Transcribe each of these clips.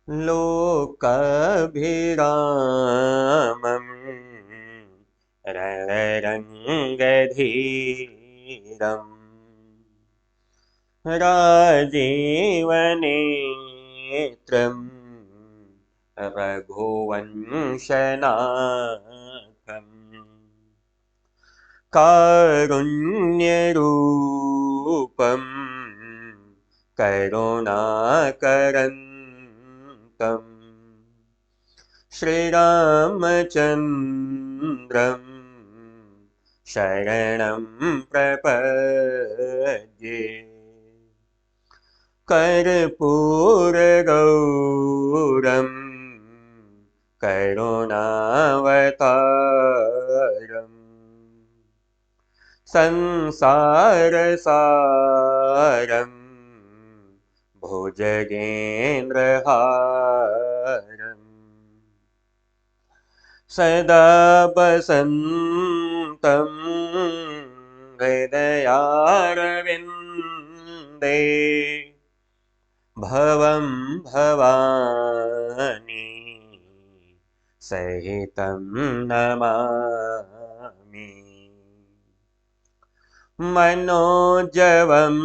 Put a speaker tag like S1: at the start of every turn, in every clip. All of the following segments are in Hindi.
S1: लोकाभिरामं रणरङ्गधीरम् राजीवनेत्रं रघुवंशनाथम् कारुण्यरूपं करुणाकरन्तम् श्रीरामचन्द्रं शरणं प्रपद्ये कर्पूरगौरं करुणावतारम् संसारसारं भुजगेन्द्रहारम् सदा वसन्तं हृदयारविन्दे भवं भवानी सहितं नमामि मनोजवं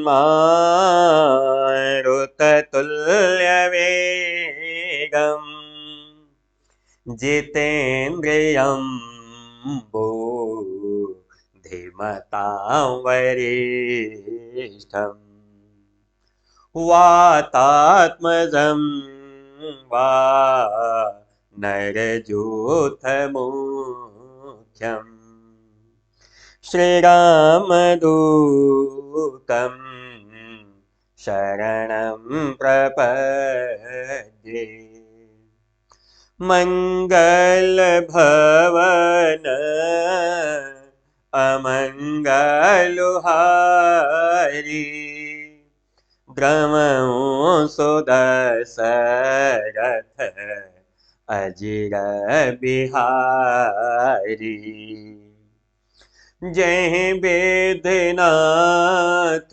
S1: मारुततुल्यवेगम् जितेन्द्रियं बुद्धिमतां वरिष्ठम् वातात्मजं वानरयूथमुख्यम् श्रीरामदूतं शरणं प्रपद्ये मङ्गलभवन अमङ्गलहारी द्रवं सुदशरथ अजिर बिहारी जय वेदनाथ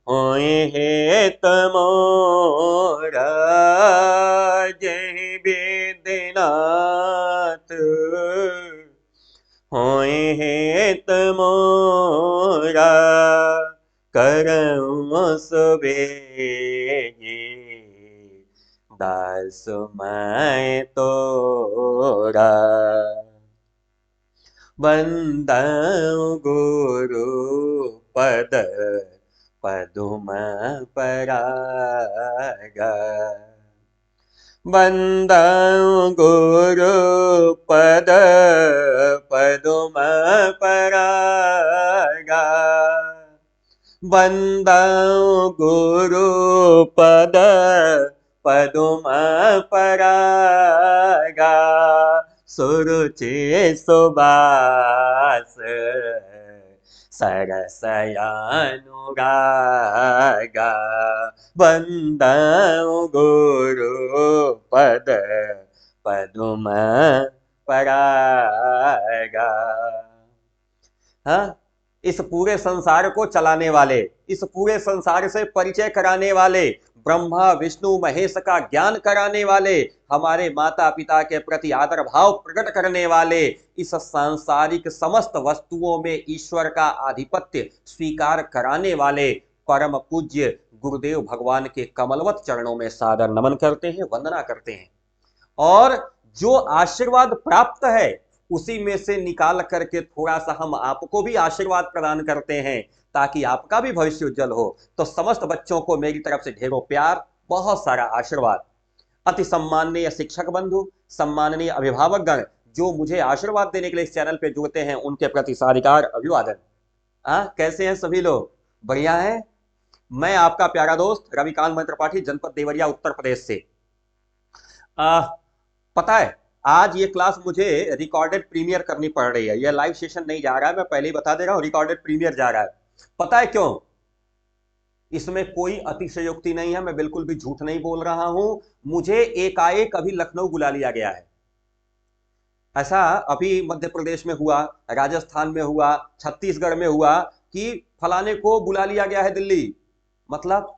S1: होय हेत मोरा जय वेदनाथ होय हेत मोरा करम सुबेगी दास मैं तोरा वंदन गुरु पद पदुम परागा वंदन गुरु पद पदुम परागा वंदन गुरु पद पदुम परागा सुरुचि सुबास सरसयानुरागा वंदन गुरु पद पदुम परागा। हाँ, इस पूरे संसार को चलाने वाले, इस पूरे संसार से परिचय कराने वाले, ब्रह्मा विष्णु महेश का ज्ञान कराने वाले, हमारे माता पिता के प्रति आदर भाव प्रकट करने वाले, इस सांसारिक समस्त वस्तुओं में ईश्वर का आधिपत्य स्वीकार कराने वाले परम पूज्य गुरुदेव भगवान के कमलवत चरणों में सादर नमन करते हैं, वंदना करते हैं। और जो आशीर्वाद प्राप्त है उसी में से निकाल करके थोड़ा सा हम आपको भी आशीर्वाद प्रदान करते हैं ताकि आपका भी भविष्य उज्जवल हो। तो समस्त बच्चों को मेरी तरफ से ढेरों प्यार, बहुत सारा आशीर्वाद। अति सम्माननीय शिक्षक बंधु, सम्माननीय अभिभावक गण जो मुझे आशीर्वाद देने के लिए इस चैनल पे जुड़ते हैं, उनके प्रति सादर अभिवादन। कैसे हैं सभी लोग? बढ़िया है। मैं आपका प्यारा दोस्त रविकांत त्रिपाठी, जनपद देवरिया, उत्तर प्रदेश से। पता है आज ये क्लास मुझे रिकॉर्डेड प्रीमियर करनी पड़ रही है। ये लाइव सेशन नहीं जा रहा है, मैं पहले ही बता दे रहा हूं, रिकॉर्डेड प्रीमियर जा रहा है। पता है क्यों? इसमें कोई अतिशयोक्ति नहीं है, मैं बिल्कुल भी झूठ नहीं बोल रहा हूं। मुझे एकाएक अभी लखनऊ बुला लिया गया है। ऐसा अभी मध्य प्रदेश में हुआ, राजस्थान में हुआ, छत्तीसगढ़ में हुआ कि फलाने को बुला लिया गया है दिल्ली। मतलब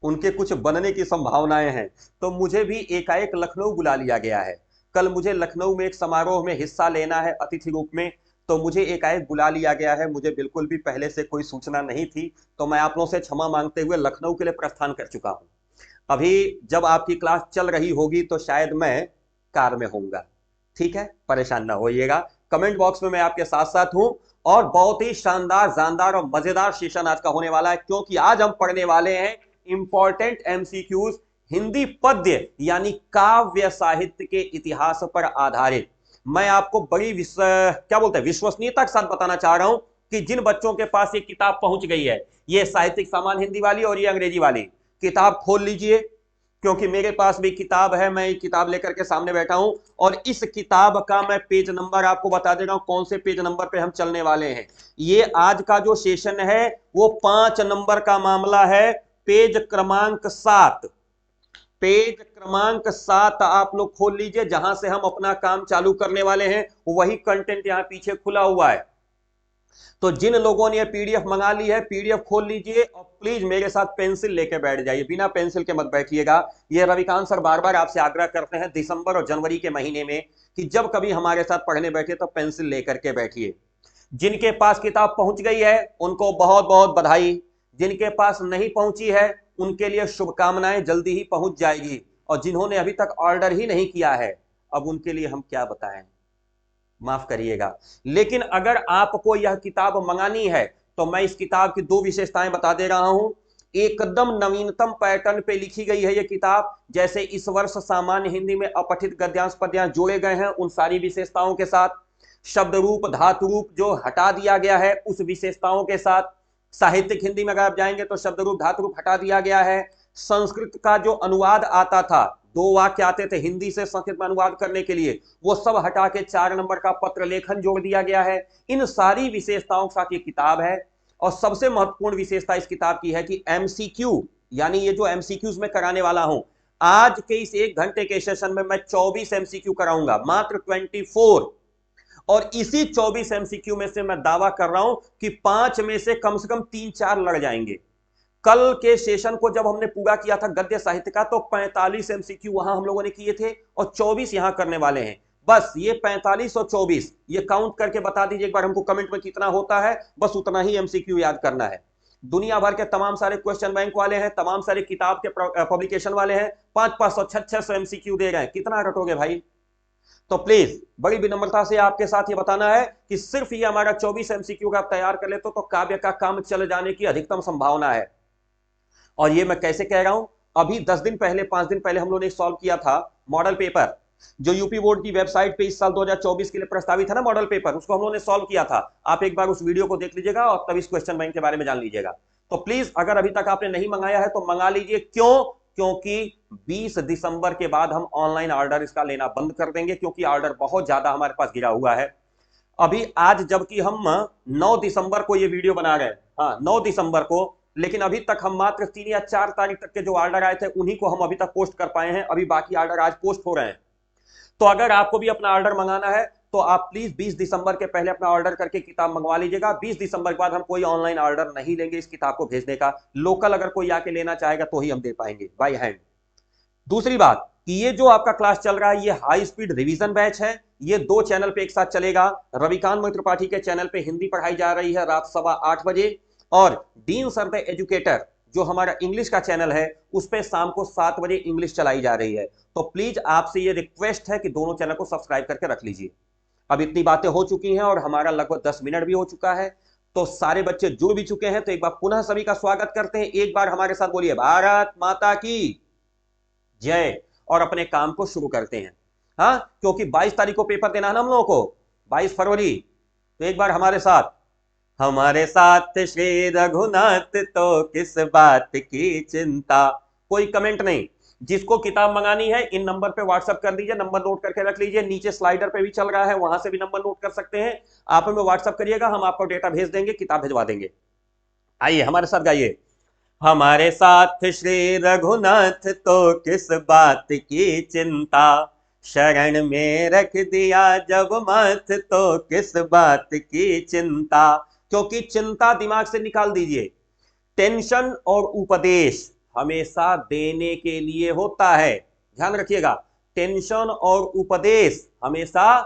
S1: उनके कुछ बनने की संभावनाएं हैं। तो मुझे भी एकाएक लखनऊ बुला लिया गया है। कल मुझे लखनऊ में एक समारोह में हिस्सा लेना है अतिथि रूप में, तो मुझे एकाएक बुला लिया गया है। मुझे बिल्कुल भी पहले से कोई सूचना नहीं थी, तो मैं आप लोगों से क्षमा मांगते हुए लखनऊ के लिए प्रस्थान कर चुका हूं। अभी जब आपकी क्लास चल रही होगी तो शायद मैं कार में होऊंगा। ठीक है, परेशान ना होइएगा। कमेंट बॉक्स में मैं आपके साथ साथ हूं। और बहुत ही शानदार, जानदार और मजेदार सेशन आज का होने वाला है, क्योंकि आज हम पढ़ने वाले हैं इंपॉर्टेंट एमसीक्यूज हिंदी पद्य यानी काव्य साहित्य के इतिहास पर आधारित। मैं आपको बड़ी क्या बोलते हैं विश्वसनीयता के साथ बताना चाह रहा हूं कि जिन बच्चों के पास ये किताब पहुंच गई है, ये साहित्यिक सामान हिंदी वाली और ये अंग्रेजी वाली किताब, खोल लीजिए, क्योंकि मेरे पास भी किताब है। मैं एक किताब लेकर के सामने बैठा हूं और इस किताब का मैं पेज नंबर आपको बता दे रहा हूं, कौन से पेज नंबर पे हम चलने वाले हैं। ये आज का जो सेशन है वो 5 नंबर का मामला है, पेज क्रमांक 7। पेज क्रमांक 7 आप लोग खोल लीजिए, जहां से हम अपना काम चालू करने वाले हैं। वही कंटेंट यहां पीछे खुला हुआ है। तो जिन लोगों ने ये पीडीएफ मंगा ली है, पीडीएफ खोल लीजिए और प्लीज मेरे साथ पेंसिल लेके बैठ जाइए, बिना पेंसिल के मत बैठिएगा। ये रविकांत सर बार बार आपसे आग्रह करते हैं दिसंबर और जनवरी के महीने में कि जब कभी हमारे साथ पढ़ने बैठे तो पेंसिल लेकर के बैठिए। जिनके पास किताब पहुंच गई है उनको बहुत बहुत बधाई, जिनके पास नहीं पहुंची है उनके लिए शुभकामनाएं, जल्दी ही पहुंच जाएगी। और जिन्होंने अभी तक ऑर्डर ही नहीं किया है, अब उनके लिए हम क्या बताएं, माफ करिएगा। लेकिन अगर आपको यह किताब मंगानी है तो मैं इस किताब की 2 विशेषताएं बता दे रहा हूं। एकदम नवीनतम पैटर्न पे लिखी गई है यह किताब। जैसे इस वर्ष सामान्य हिंदी में अपठित गद्यांश पद्यांश जोड़े गए हैं, उन सारी विशेषताओं के साथ, शब्द रूप धातु रूप जो हटा दिया गया है उस विशेषताओं के साथ। साहित्यिक हिंदी में अगर आप जाएंगे तो शब्द रूप धातु रूप हटा दिया गया है। संस्कृत का जो अनुवाद आता था, 2 वाक्य आते थे हिंदी से संस्कृत में अनुवाद करने के लिए, वो सब हटा के 4 नंबर का पत्र लेखन जोड़ दिया गया है। इन सारी विशेषताओं के साथ ये किताब है। और सबसे महत्वपूर्ण विशेषता इस किताब की है कि एमसीक्यू, यानी ये जो एमसीक्यूज में कराने वाला हूं, आज के इस 1 घंटे के सेशन में मैं 24 एमसीक्यू कराऊंगा, मात्र 24। और इसी 24 एमसीक्यू में से मैं दावा कर रहा हूं कि 5 में से कम 3-4 लड़ जाएंगे। कल के सेशन को जब हमने पूरा किया था गद्य साहित्य का, तो 45 एमसीक्यू वहां हम लोगों ने किए थे और 24 यहां करने वाले हैं। बस ये 45 और 24 ये काउंट करके बता दीजिए एक बार हमको कमेंट में कितना होता है, बस उतना ही एमसीक्यू याद करना है। दुनिया भर के तमाम सारे क्वेश्चन बैंक वाले हैं, तमाम सारे किताब के पब्लिकेशन वाले हैं, 500-500 600 एमसीक्यू दे रहे हैं, कितना रटोगे भाई। तो प्लीज बड़ी विनम्रता से आपके साथ ये बताना है कि सिर्फ ये हमारा 24 एमसीक्यू का आप तैयार कर लेते तो काव्य का काम चल जाने की अधिकतम संभावना है। और ये मैं कैसे कह रहा हूं, अभी 10 दिन पहले 5 दिन पहले हम लोगों ने सॉल्व किया था मॉडल पेपर, जो यूपी बोर्ड की वेबसाइट पे इस साल 2024 के लिए प्रस्तावित है ना मॉडल पेपर, उसको हम लोगों ने सॉल्व किया था। आप एक बार उस वीडियो को देख लीजिएगा और तब इस क्वेश्चन बैंक के बारे में जान लीजिएगा। तो प्लीज अगर अभी तक आपने नहीं मंगाया है तो मंगा लीजिए। क्यों? क्योंकि 20 दिसंबर के बाद हम ऑनलाइन ऑर्डर इसका लेना बंद कर देंगे, क्योंकि ऑर्डर बहुत ज्यादा हमारे पास गिरा हुआ है। अभी आज जबकि हम 9 दिसंबर को ये वीडियो बना रहे हैं, हाँ 9 दिसंबर को, लेकिन अभी तक हम मात्र 3 या 4 तारीख तक के जो ऑर्डर आए थे उन्हीं को हम अभी तक पोस्ट कर पाए हैं। अभी बाकी ऑर्डर आज पोस्ट हो रहे हैं। तो अगर आपको भी अपना ऑर्डर मंगाना है तो आप प्लीज 20 दिसंबर के पहले अपना ऑर्डर करके किताब मंगवा लीजिएगा। 20 दिसंबर के बाद हम कोई ऑनलाइन ऑर्डर नहीं लेंगे इस किताब को भेजने का। लोकल अगर कोई आके लेना चाहेगा तो ही हम दे पाएंगे बाय हैंड। दूसरी बात कि ये जो आपका क्लास चल रहा है ये हाई स्पीड रिवीजन बैच है। ये 2 चैनल पे एक साथ चलेगा। रविकांत मोहित त्रिपाठी के चैनल पे हिंदी पढ़ाई जा रही है रात 8:15 बजे, और डीन सर द एजुकेटर जो हमारा इंग्लिश का चैनल है उस पे शाम को 7 बजे इंग्लिश चलाई जा रही है। तो प्लीज आपसे ये रिक्वेस्ट है कि दोनों चैनल को सब्सक्राइब करके रख लीजिए। अब इतनी बातें हो चुकी हैं और हमारा लगभग 10 मिनट भी हो चुका है, तो सारे बच्चे जुड़ भी चुके हैं। तो एक बार पुनः सभी का स्वागत करते हैं। एक बार हमारे साथ बोलिए भारत माता की जय, और अपने काम को शुरू करते हैं। हाँ, क्योंकि 22 तारीख को पेपर देना है ना हम लोगों को, 22 फरवरी। तो एक बार हमारे साथ श्री रघुनाथ तो किस बात की चिंता। कोई कमेंट नहीं। जिसको किताब मंगानी है इन नंबर पे व्हाट्सएप कर दीजिए, नंबर नोट करके रख लीजिए, नीचे स्लाइडर पे भी चल रहा है, वहां से भी नंबर नोट कर सकते हैं। आप हमें व्हाट्सएप करिएगा, हम आपको डेटा भेज देंगे, किताब भिजवा देंगे। आइए हमारे साथ गाइए, हमारे साथ श्री रघुनाथ तो किस बात की चिंता, शरण में रख दिया जब माथ तो किस बात की चिंता। क्योंकि चिंता दिमाग से निकाल दीजिए। टेंशन और उपदेश हमेशा देने के लिए होता है। ध्यान रखिएगा, टेंशन और उपदेश हमेशा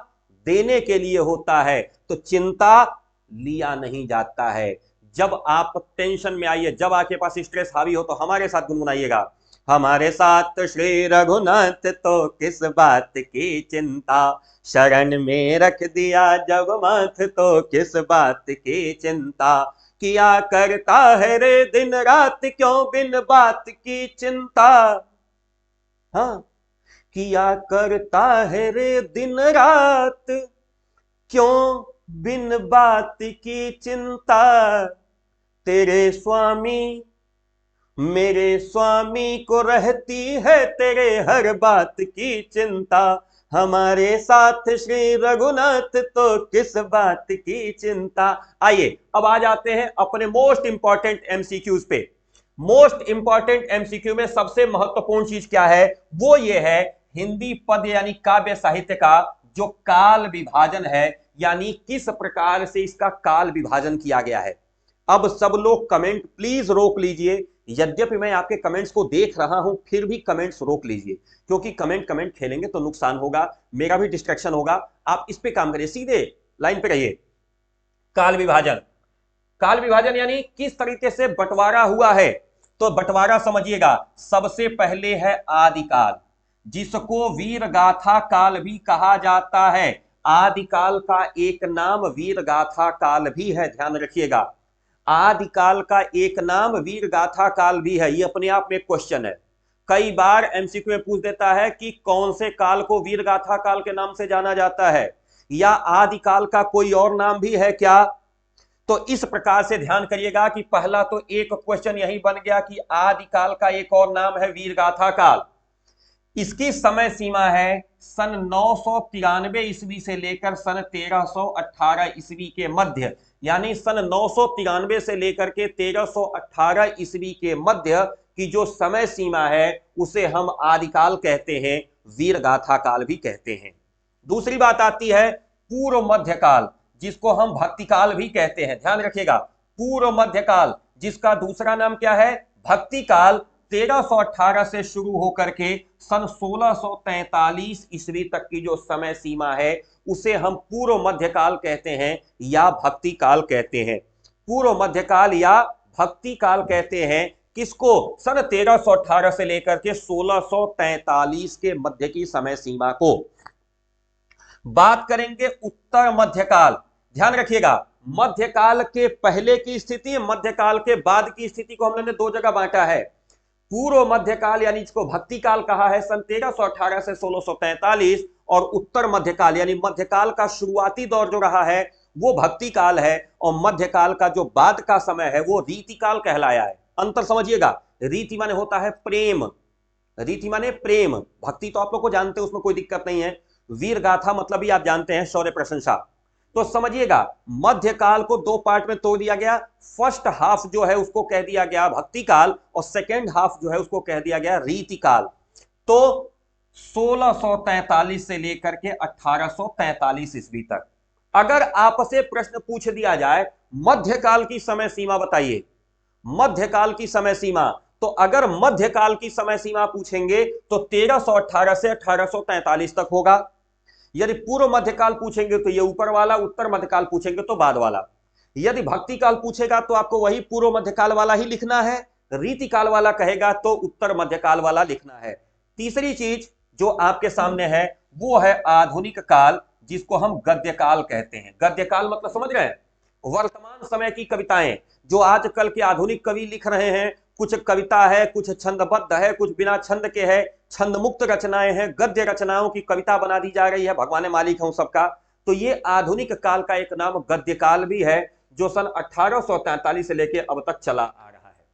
S1: देने के लिए होता है, तो चिंता लिया नहीं जाता है। जब आप टेंशन में आइए, जब आपके पास स्ट्रेस हावी हो, तो हमारे साथ गुनगुनाइएगा, हमारे साथ श्री रघुनाथ तो किस बात की चिंता, शरण में रख दिया जब माथ तो किस बात की चिंता, किया करता है रे दिन रात क्यों बिन बात की चिंता। हाँ, किया करता है रे दिन रात क्यों बिन बात की चिंता, तेरे स्वामी मेरे स्वामी को रहती है तेरे हर बात की चिंता, हमारे साथ श्री रघुनाथ तो किस बात की चिंता। आइए अब आ जाते हैं अपने मोस्ट इंपॉर्टेंट एमसीक्यूज पे। मोस्ट इंपॉर्टेंट एमसीक्यू में सबसे महत्वपूर्ण चीज क्या है, वो ये है हिंदी पद यानी काव्य साहित्य का जो काल विभाजन है, यानी किस प्रकार से इसका काल विभाजन किया गया है। अब सब लोग कमेंट प्लीज रोक लीजिए, यद्यपि मैं आपके कमेंट्स को देख रहा हूं, फिर भी कमेंट्स रोक लीजिए, क्योंकि कमेंट खेलेंगे तो नुकसान होगा, मेरा भी डिस्ट्रैक्शन होगा। आप इस पे काम करिए, सीधे लाइन पे रहिए। काल विभाजन, काल विभाजन यानी किस तरीके से बंटवारा हुआ है, तो बंटवारा समझिएगा। सबसे पहले है आदिकाल, जिसको वीर गाथा काल भी कहा जाता है। आदिकाल का एक नाम वीर गाथा काल भी है, ध्यान रखिएगा। आदिकाल का एक नाम वीर गाथा काल भी है, ये अपने आप में क्वेश्चन है। कई बार एमसीक्यू में पूछ देता है कि कौन से काल को वीर गाथा काल के नाम से जाना जाता है, या आदिकाल का कोई और नाम भी है क्या। तो इस प्रकार से ध्यान करिएगा कि पहला तो एक क्वेश्चन यही बन गया कि आदिकाल का एक और नाम है वीर गाथा काल। इसकी समय सीमा है सन 993 ईस्वी से लेकर सन 1318 ईस्वी के मध्य, यानी सन 993 से लेकर के 1318 ईस्वी के मध्य की जो समय सीमा है उसे हम आदिकाल कहते हैं, वीर गाथा काल भी कहते हैं। दूसरी बात आती है पूर्व मध्यकाल, जिसको हम भक्तिकाल भी कहते हैं। ध्यान रखिएगा, पूर्व मध्यकाल जिसका दूसरा नाम क्या है, भक्तिकाल, 1318 से शुरू होकर के सन 1643 ईस्वी तक की जो समय सीमा है उसे हम पूर्व मध्यकाल कहते हैं या भक्ति काल कहते हैं। पूर्व मध्यकाल या भक्ति काल कहते हैं किसको, सन 1318 से लेकर के 1643 के मध्य की समय सीमा को। बात करेंगे उत्तर मध्यकाल। ध्यान रखिएगा, मध्यकाल के पहले की स्थिति, मध्यकाल के बाद की स्थिति को हम लोगों ने दो जगह बांटा है। पूर्व मध्यकाल यानी इसको भक्ति काल कहा है सन 1318 से 1643, और उत्तर मध्यकाल यानी मध्यकाल का शुरुआती दौर जो रहा है वो भक्ति काल है, और मध्यकाल का जो बाद का समय है वो रीति काल कहलाया है। अंतर समझिएगा, रीति माने होता है प्रेम, रीति माने प्रेम, भक्ति तो आप लोग को जानते हैं, उसमें कोई दिक्कत नहीं है। वीर गाथा मतलब भी आप जानते हैं, शौर्य प्रशंसा। तो समझिएगा, मध्यकाल को दो पार्ट में तोड़ दिया गया। फर्स्ट हाफ जो है उसको कह दिया गया भक्ति काल, और सेकेंड हाफ जो है उसको कह दिया गया रीति काल। तो 1643 से लेकर के 1843 ईस्वी तक अगर आपसे प्रश्न पूछ दिया जाए मध्यकाल की समय सीमा बताइए, मध्यकाल की समय सीमा, तो अगर मध्यकाल की समय सीमा पूछेंगे तो 1318 से 1843 तक होगा। यदि पूर्व मध्यकाल पूछेंगे तो ये ऊपर वाला, उत्तर मध्यकाल पूछेंगे तो बाद वाला। यदि भक्ति काल पूछेगा तो आपको वही पूर्व मध्यकाल वाला ही लिखना है, रीति काल वाला कहेगा तो उत्तर मध्यकाल वाला लिखना है। तीसरी चीज जो आपके सामने है वो है आधुनिक काल, जिसको हम गद्य काल कहते हैं। गद्य काल मतलब समझ रहे हैं, वर्तमान समय की कविताएं जो आजकल के आधुनिक कवि लिख रहे हैं, कुछ कविता है, कुछ छंदबद्ध है, कुछ बिना छंद के है, छंद मुक्त रचनाएं हैं, गद्य रचनाओं की कविता बना दी जा रही है, भगवान मालिक है सबका। तो ये आधुनिक काल का एक नाम गद्य काल भी है, जो सन 1843 से लेकर अब तक चला आ रहा है।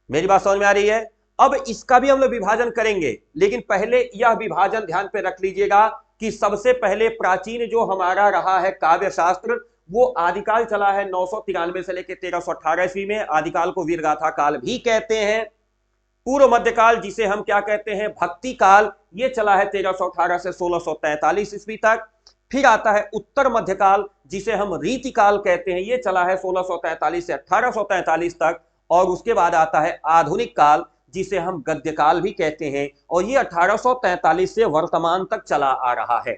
S1: मेरी बात समझ में आ रही है। अब इसका भी हम लोग विभाजन करेंगे, लेकिन पहले यह विभाजन ध्यान पे रख लीजिएगा कि सबसे पहले प्राचीन जो हमारा रहा है काव्य शास्त्र, वो आदिकाल चला है 993 से लेकर 1318 ईस्वी में, आदिकाल को वीरगाथा काल भी कहते हैं। पूर्व मध्यकाल जिसे हम क्या कहते हैं, भक्ति काल, ये चला है 1318 से 1643 ईस्वी तक। फिर आता है उत्तर मध्यकाल जिसे हम रीति काल कहते हैं, ये चला है 1643 से 1843 तक। और उसके बाद आता है आधुनिक काल जिसे हम गद्यकाल भी कहते हैं, और ये 1843 से वर्तमान तक चला आ रहा है।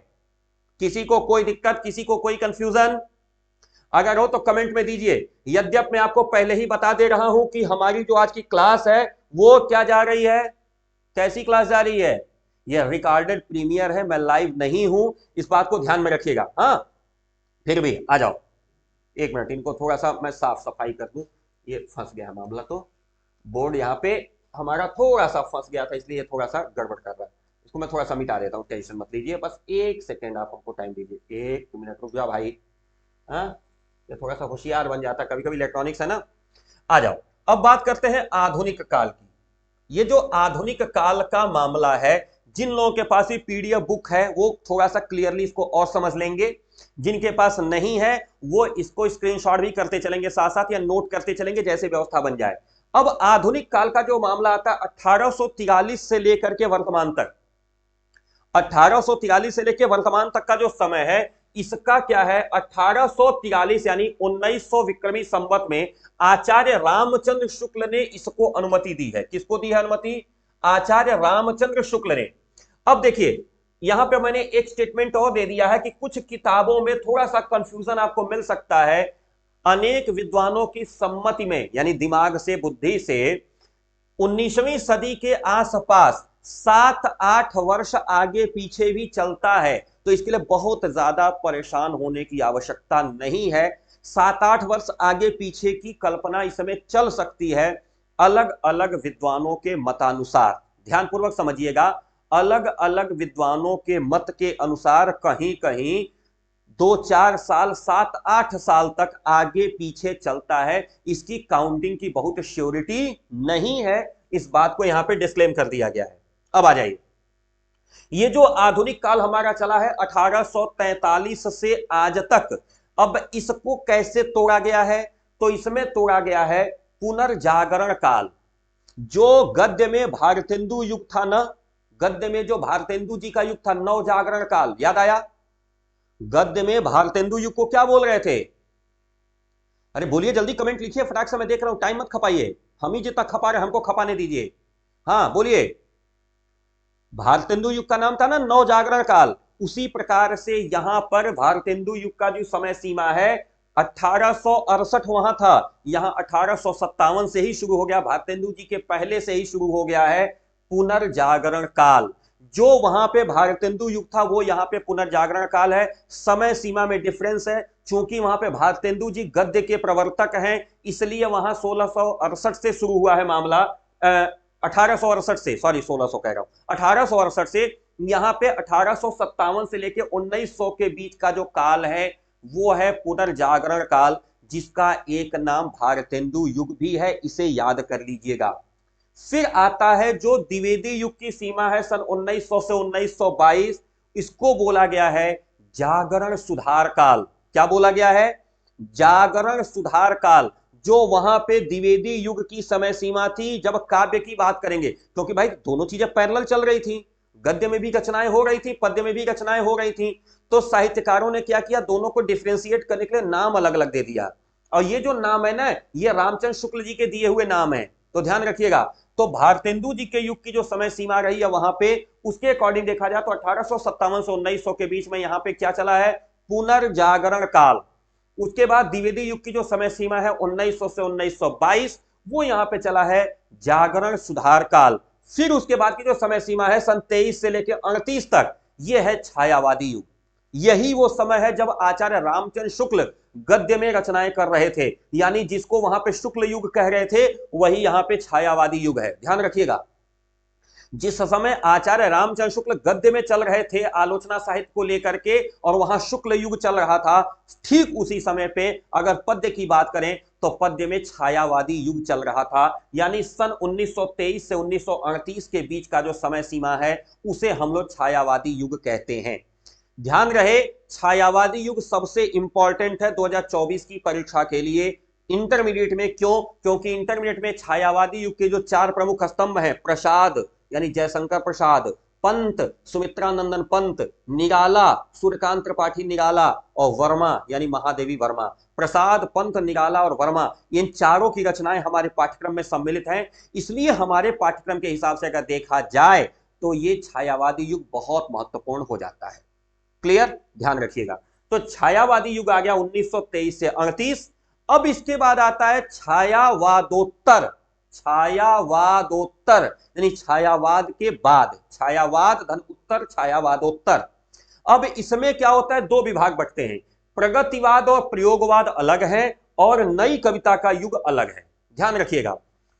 S1: किसी को कोई दिक्कत, किसी को कोई कंफ्यूजन अगर हो तो कमेंट में दीजिए। यद्यप मैं आपको पहले ही बता दे रहा हूं कि हमारी जो आज की क्लास है वो क्या जा रही है, कैसी क्लास जा रही है, यह रिकॉर्डेड प्रीमियर है, मैं लाइव नहीं हूं, इस बात को ध्यान में रखिएगा। हाँ, फिर भी आ जाओ, एक मिनट, इनको थोड़ा सा मैं साफ सफाई कर दूं, ये फंस गया है मामला, तो बोर्ड यहाँ पे हमारा थोड़ा सा फंस गया था, इसलिए थोड़ा सा गड़बड़ कर रहा है। इसको मैं थोड़ा सा मिटा देता हूँ, टेंशन मत लीजिए, बस एक सेकेंड आप हमको टाइम दीजिए, 1 मिनट रुक जाओ भाई। हाँ, ये थोड़ा सा होशियार बन जाता, कभी कभी इलेक्ट्रॉनिक्स है ना। आ जाओ, अब बात करते हैं आधुनिक काल की। ये जो आधुनिक काल का मामला है, जिन लोगों के पास ये पीडीएफ बुक है वो थोड़ा सा क्लियरली इसको और समझ लेंगे, जिनके पास नहीं है वो इसको स्क्रीनशॉट भी करते चलेंगे साथ साथ, या नोट करते चलेंगे जैसे व्यवस्था बन जाए। अब आधुनिक काल का जो मामला आता है 1843 से लेकर के वर्तमान तक, 1843 से लेकर वर्तमान तक का जो समय है, इसका क्या है, 1843 यानी 1900 विक्रमी संवत में आचार्य रामचंद्र शुक्ल ने इसको अनुमति दी है। किसको दी है अनुमति? आचार्य रामचंद्र शुक्ल ने। अब देखिए, यहां पे मैंने एक स्टेटमेंट और दे दिया है कि कुछ किताबों में थोड़ा सा कंफ्यूजन आपको मिल सकता है। अनेक विद्वानों की सम्मति में, यानी दिमाग से, बुद्धि से, 19वीं सदी के आसपास 7-8 वर्ष आगे पीछे भी चलता है, तो इसके लिए बहुत ज्यादा परेशान होने की आवश्यकता नहीं है। 7-8 वर्ष आगे पीछे की कल्पना इसमें चल सकती है, अलग अलग विद्वानों के मतानुसार। ध्यानपूर्वक समझिएगा, अलग अलग विद्वानों के मत के अनुसार कहीं कहीं 2-4 साल, 7-8 साल तक आगे पीछे चलता है। इसकी काउंटिंग की बहुत श्योरिटी नहीं है, इस बात को यहां पे डिस्क्लेम कर दिया गया है। अब आ जाइए, ये जो आधुनिक काल हमारा चला है 1843 से आज तक, अब इसको कैसे तोड़ा गया है? तो इसमें तोड़ा गया है पुनर्जागरण काल। जो गद्य में भारतेंदु युग था ना, गद्य में जो भारतेंदु जी का युग था, नव जागरण काल, याद आया? गद्य में भारतेंदु युग को क्या बोल रहे थे? अरे बोलिए, जल्दी कमेंट लिखिए, फटाक से, मैं देख रहा हूं, टाइम मत खपाइए, हम ही जितना खपा रहे हमको खपाने दीजिए। हाँ बोलिए, भारतेंदु युग का नाम था ना नव जागरण काल, उसी प्रकार से यहां पर भारतेंदु युग का जो समय सीमा है 1868 वहां था, यहां 1857 से ही शुरू हो गया, भारतेंदु जी के पहले से ही शुरू हो गया है पुनर्जागरण काल। जो वहां पे भारतेंदु युग था वो यहां पे पुनर्जागरण काल है। समय सीमा में डिफरेंस है, चूंकि वहां पे भारतेंदु जी गद्य के प्रवर्तक हैं, इसलिए वहां 1668 से शुरू हुआ है मामला, 1868 से, सॉरी 1600 कह रहा हूं, 1868 से। यहां पे 1857 से लेके 1900 के बीच का जो काल है वो है पुनर्जागरण काल, जिसका एक नाम भारतेंदु युग भी है, इसे याद कर लीजिएगा। फिर आता है जो द्विवेदी युग की सीमा है सन 1900 से 1922, इसको बोला गया है जागरण सुधार काल। क्या बोला गया है? जागरण सुधार काल। जो वहां पे द्विवेदी युग की समय सीमा थी, जब काव्य की बात करेंगे, क्योंकि भाई दोनों चीजें पैरेलल चल रही थी, गद्य में भी रचनाएं हो रही थी, पद्य में भी रचनाएं हो रही थी, तो साहित्यकारों ने क्या किया, दोनों को डिफ्रेंशिएट करने के लिए नाम अलग अलग दे दिया। और ये जो नाम है ना, ये रामचंद्र शुक्ल जी के दिए हुए नाम है, तो ध्यान रखिएगा। तो भारतेंदु जी के युग की जो समय सीमा रही है वहां पे, उसके अकॉर्डिंग देखा जाए तो 1857 से 1900 के बीच में यहां पे क्या चला है, पुनर्जागरण काल। उसके बाद द्विवेदी युग की जो समय सीमा है 1900 से 1922, वो यहां पे चला है जागरण सुधार काल। फिर उसके बाद की जो समय सीमा है सन 23 से लेकर 38 तक, यह है छायावादी युग। यही वो समय है जब आचार्य रामचंद्र शुक्ल गद्य में रचनाएं कर रहे थे, यानी जिसको वहां पे शुक्ल युग कह रहे थे वही यहां पे छायावादी युग है। ध्यान रखिएगा, जिस समय आचार्य रामचंद्र शुक्ल गद्य में चल रहे थे आलोचना साहित्य को लेकर के, और वहां शुक्ल युग चल रहा था, ठीक उसी समय पे अगर पद्य की बात करें तो पद्य में छायावादी युग चल रहा था। यानी सन 1923 से 1938 के बीच का जो समय सीमा है उसे हम लोग छायावादी युग कहते हैं। ध्यान रहे, छायावादी युग सबसे इंपॉर्टेंट है 2024 की परीक्षा के लिए, इंटरमीडिएट में। क्यों? क्योंकि इंटरमीडिएट में छायावादी युग के जो 4 प्रमुख स्तंभ हैं, प्रसाद यानी जयशंकर प्रसाद, पंत सुमित्रा नंदन पंत, निराला सूर्यकांत त्रिपाठी निराला, और वर्मा यानी महादेवी वर्मा। प्रसाद, पंत, निराला और वर्मा, इन चारों की रचनाएं हमारे पाठ्यक्रम में सम्मिलित हैं। इसलिए हमारे पाठ्यक्रम के हिसाब से अगर देखा जाए तो ये छायावादी युग बहुत महत्वपूर्ण हो जाता है। क्लियर, ध्यान रखिएगा। तो छायावादी युग आ गया 1923 से 38। अब इसके बाद आता है छायावादोत्तर। छायावादोत्तर यानी छायावाद के बाद, छायावाद धन उत्तर, छायावादोत्तर। अब इसमें क्या होता है, दो विभाग बंटते हैं, प्रगतिवाद और प्रयोगवाद अलग है और नई कविता का युग अलग है। ध्यान रखिएगा।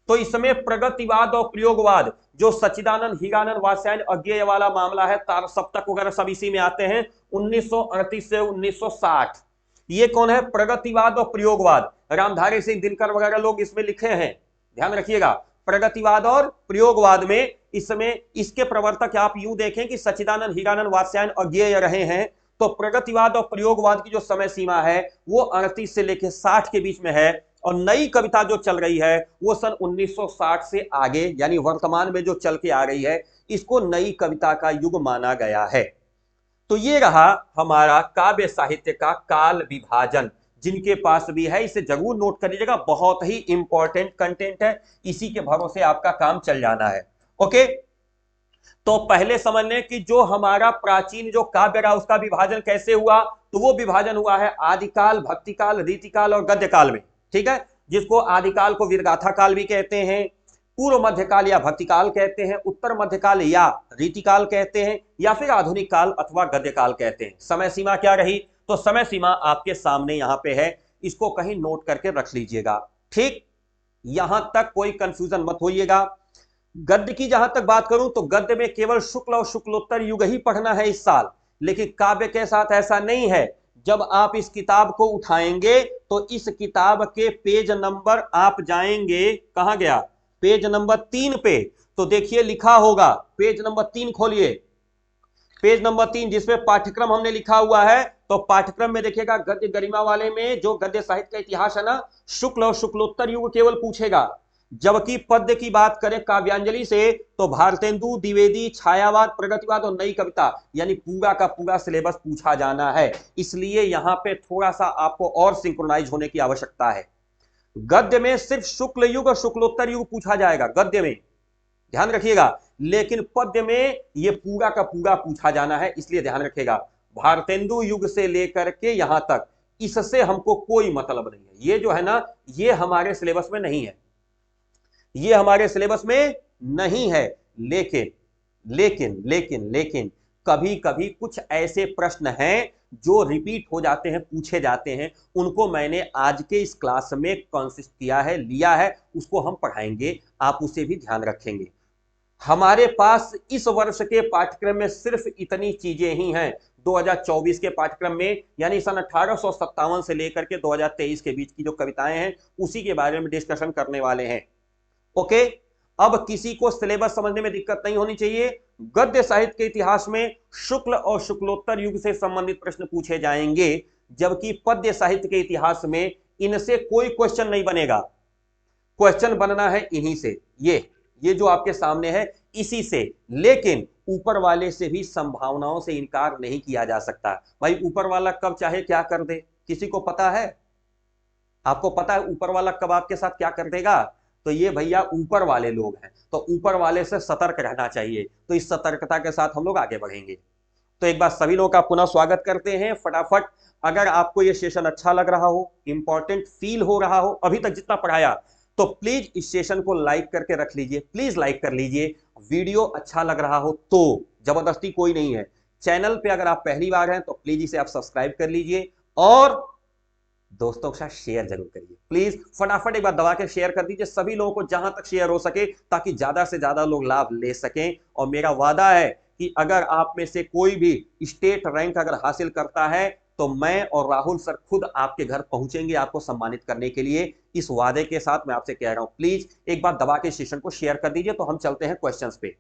S1: तो इसमें प्रगतिवाद और प्रयोगवाद, जो सच्चिदानंद, हीरानंद, वात्स्यायन, अज्ञेय वाला मामला है, तार सप्तक वगैरह सब इसी में आते हैं, 1938 से 1960। ये कौन है, प्रगतिवाद और प्रयोगवाद। रामधारी सिंह दिनकर वगैरह लोग इसमें लिखे हैं, ध्यान रखिएगा। प्रगतिवाद और प्रयोगवाद में इसमें इसके प्रवर्तक आप यूं देखें कि सच्चिदानंद, हीरानंद, वात्स्यायन, अज्ञेय रहे हैं। तो प्रगतिवाद और प्रयोगवाद की जो समय सीमा है वो 38 से लेकर 60 के बीच में है, और नई कविता जो चल रही है वो सन 1960 से आगे यानी वर्तमान में जो चल के आ रही है, इसको नई कविता का युग माना गया है। तो ये रहा हमारा काव्य साहित्य का काल विभाजन। जिनके पास भी है इसे जरूर नोट कर लीजिएगा, बहुत ही इंपॉर्टेंट कंटेंट है, इसी के भरोसे आपका काम चल जाना है। ओके, तो पहले समझ लें कि जो हमारा प्राचीन जो काव्य रहा उसका विभाजन कैसे हुआ। तो वो विभाजन हुआ है आदिकाल, भक्तिकाल, रीतिकाल और गद्यकाल में। ठीक है, जिसको आदिकाल को वीरगाथा काल भी कहते हैं, पूर्व मध्यकाल या भक्तिकाल कहते हैं, उत्तर मध्यकाल या रीतिकाल कहते हैं, या फिर आधुनिक काल अथवा गद्यकाल कहते हैं। समय सीमा क्या रही, तो समय सीमा आपके सामने यहां पे है, इसको कहीं नोट करके रख लीजिएगा। ठीक, यहां तक कोई कंफ्यूजन मत होइएगा। गद्य की जहां तक बात करूं तो गद्य में केवल शुक्ल और शुक्लोत्तर युग ही पढ़ना है इस साल, लेकिन काव्य के साथ ऐसा नहीं है। जब आप इस किताब को उठाएंगे तो इस किताब के पेज नंबर आप जाएंगे, कहां गया, पेज नंबर 3 पे। तो देखिए लिखा होगा, पेज नंबर 3 खोलिए, पेज नंबर 3 जिसमें पाठ्यक्रम हमने लिखा हुआ है। तो पाठ्यक्रम में देखिएगा गद्य गरिमा वाले में जो गद्य साहित्य का इतिहास है ना, शुक्ल और शुक्लोत्तर युग केवल पूछेगा। जबकि पद्य की बात करें काव्यांजलि से तो भारतेंदु, द्विवेदी, छायावाद, प्रगतिवाद और नई कविता यानी पूरा का पूरा सिलेबस पूछा जाना है। इसलिए यहां पे थोड़ा सा आपको और सिंक्रोनाइज होने की आवश्यकता है। गद्य में सिर्फ शुक्ल युग और शुक्लोत्तर युग पूछा जाएगा गद्य में, ध्यान रखिएगा, लेकिन पद्य में यह पूरा का पूरा पूछा जाना है। इसलिए ध्यान रखिएगा, भारतेंदु युग से लेकर के यहां तक इससे हमको कोई मतलब नहीं है। ये जो है ना, ये हमारे सिलेबस में नहीं है, ये हमारे सिलेबस में नहीं है। लेकिन लेकिन लेकिन लेकिन कभी कभी कुछ ऐसे प्रश्न हैं जो रिपीट हो जाते हैं, पूछे जाते हैं, उनको मैंने आज के इस क्लास में कंसिस्ट किया है, लिया है, उसको हम पढ़ाएंगे, आप उसे भी ध्यान रखेंगे। हमारे पास इस वर्ष के पाठ्यक्रम में सिर्फ इतनी चीजें ही हैं। 2024 के पाठ्यक्रम में यानी सन 1857 से लेकर के 2023 के बीच की जो कविताएं हैं उसी के बारे में डिस्कशन करने वाले हैं। ओके, अब किसी को सिलेबस समझने में दिक्कत नहीं होनी चाहिए। गद्य साहित्य के इतिहास में शुक्ल और शुक्लोत्तर युग से संबंधित प्रश्न पूछे जाएंगे, जबकि पद्य साहित्य के इतिहास में इनसे कोई क्वेश्चन नहीं बनेगा। क्वेश्चन बनना है इन्हीं से, ये जो आपके सामने है इसी से। लेकिन ऊपर वाले से भी संभावनाओं से इनकार नहीं किया जा सकता। भाई ऊपर वाला कब चाहे क्या कर दे, किसी को पता है? आपको पता है ऊपर वाला कब आपके साथ क्या कर देगा? तो ये भैया ऊपर वाले लोग हैं, तो ऊपर वाले से सतर्क रहना चाहिए। तो इस सतर्कता के साथ हम लोग आगे बढ़ेंगे। तो एक बार सभी लोगों का पुनः स्वागत करते हैं। फटाफट अगर आपको ये सेशन अच्छा लग रहा हो, इंपॉर्टेंट फील हो रहा हो अभी तक जितना पढ़ाया, तो प्लीज इस सेशन को लाइक करके रख लीजिए, प्लीज लाइक कर लीजिए। वीडियो अच्छा लग रहा हो तो, जबरदस्ती कोई नहीं है। चैनल पे अगर आप पहली बार हैं तो प्लीज इसे आप सब्सक्राइब कर लीजिए और दोस्तों के साथ शेयर जरूर करिए। प्लीज फटाफट एक बार दबा के शेयर कर दीजिए सभी लोगों को, जहां तक शेयर हो सके, ताकि ज्यादा से ज्यादा लोग लाभ ले सकें। और मेरा वादा है कि अगर आप में से कोई भी स्टेट रैंक अगर हासिल करता है तो मैं और राहुल सर खुद आपके घर पहुंचेंगे आपको सम्मानित करने के लिए। इस वादे के साथ मैं आपसे कह रहा हूं, प्लीज एक बार दबा के सेशन को शेयर कर दीजिए। तो हम चलते हैं क्वेश्चंस पे।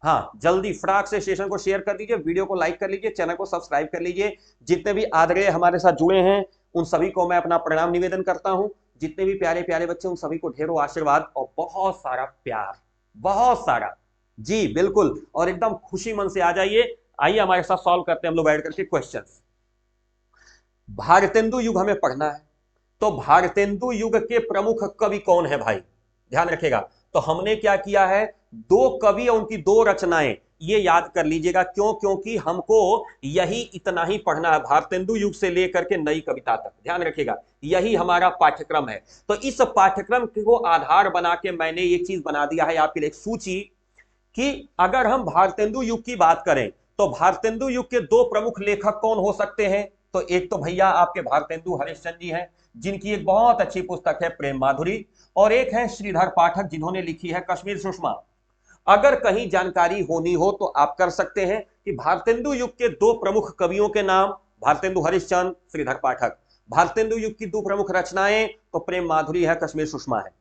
S1: हाँ, जल्दी फटाक से सेशन को शेयर कर दीजिए, वीडियो को लाइक कर लीजिए, चैनल को सब्सक्राइब कर लीजिए। जितने भी आदरणीय हमारे साथ जुड़े हैं उन सभी को मैं अपना प्रणाम निवेदन करता हूं। जितने भी प्यारे प्यारे बच्चे उन सभी को ढेरों आशीर्वाद और बहुत सारा प्यार, बहुत सारा जी बिल्कुल, और एकदम खुशी मन से आ जाइए, आइए हमारे साथ सॉल्व करते हैं हम लोग बैठ करके क्वेश्चंस। भारतेंदु युग हमें पढ़ना है, तो भारतेंदु युग के प्रमुख कवि कौन है भाई, ध्यान रखिएगा। तो हमने क्या किया है, दो कवि और उनकी दो रचनाएं, ये याद कर लीजिएगा। क्यों? क्योंकि हमको यही इतना ही पढ़ना है, भारतेंदु युग से लेकर के नई कविता तक, ध्यान रखिएगा, यही हमारा पाठ्यक्रम है। तो इस पाठ्यक्रम को आधार बना के मैंने ये चीज बना दिया है आपके लिए एक सूची, कि अगर हम भारतेंदु युग की बात करें तो भारतेंदु युग के दो प्रमुख लेखक कौन हो सकते हैं। तो एक तो भैया आपके भारतेंदु हरिश्चंद्र जी हैं, जिनकी एक बहुत अच्छी पुस्तक है प्रेम माधुरी, और एक है श्रीधर पाठक, जिन्होंने लिखी है कश्मीर सुषमा। अगर कहीं जानकारी होनी हो तो आप कर सकते हैं कि भारतेंदु युग के दो प्रमुख कवियों के नाम, भारतेंदु हरिश्चंद्र, श्रीधर पाठक। भारतेंदु युग की दो प्रमुख रचनाएं तो प्रेम माधुरी है, कश्मीर सुषमा है,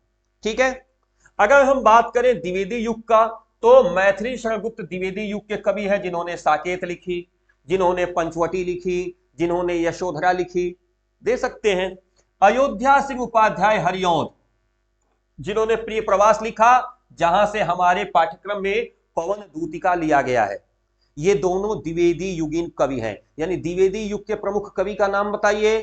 S1: ठीक है। अगर हम बात करें द्विवेदी युग का, तो मैथिली शरणगुप्त द्विवेदी युग के कवि हैं, जिन्होंने साकेत लिखी, जिन्होंने पंचवटी लिखी, जिन्होंने यशोधरा लिखी, दे सकते हैं। अयोध्या सिंह उपाध्याय हरिऔंध, जिन्होंने प्रिय प्रवास लिखा, जहां से हमारे पाठ्यक्रम में पवन दूतिका लिया गया है। ये दोनों द्विवेदी युगीन कवि हैं। यानी द्विवेदी युग के प्रमुख कवि का नाम बताइए,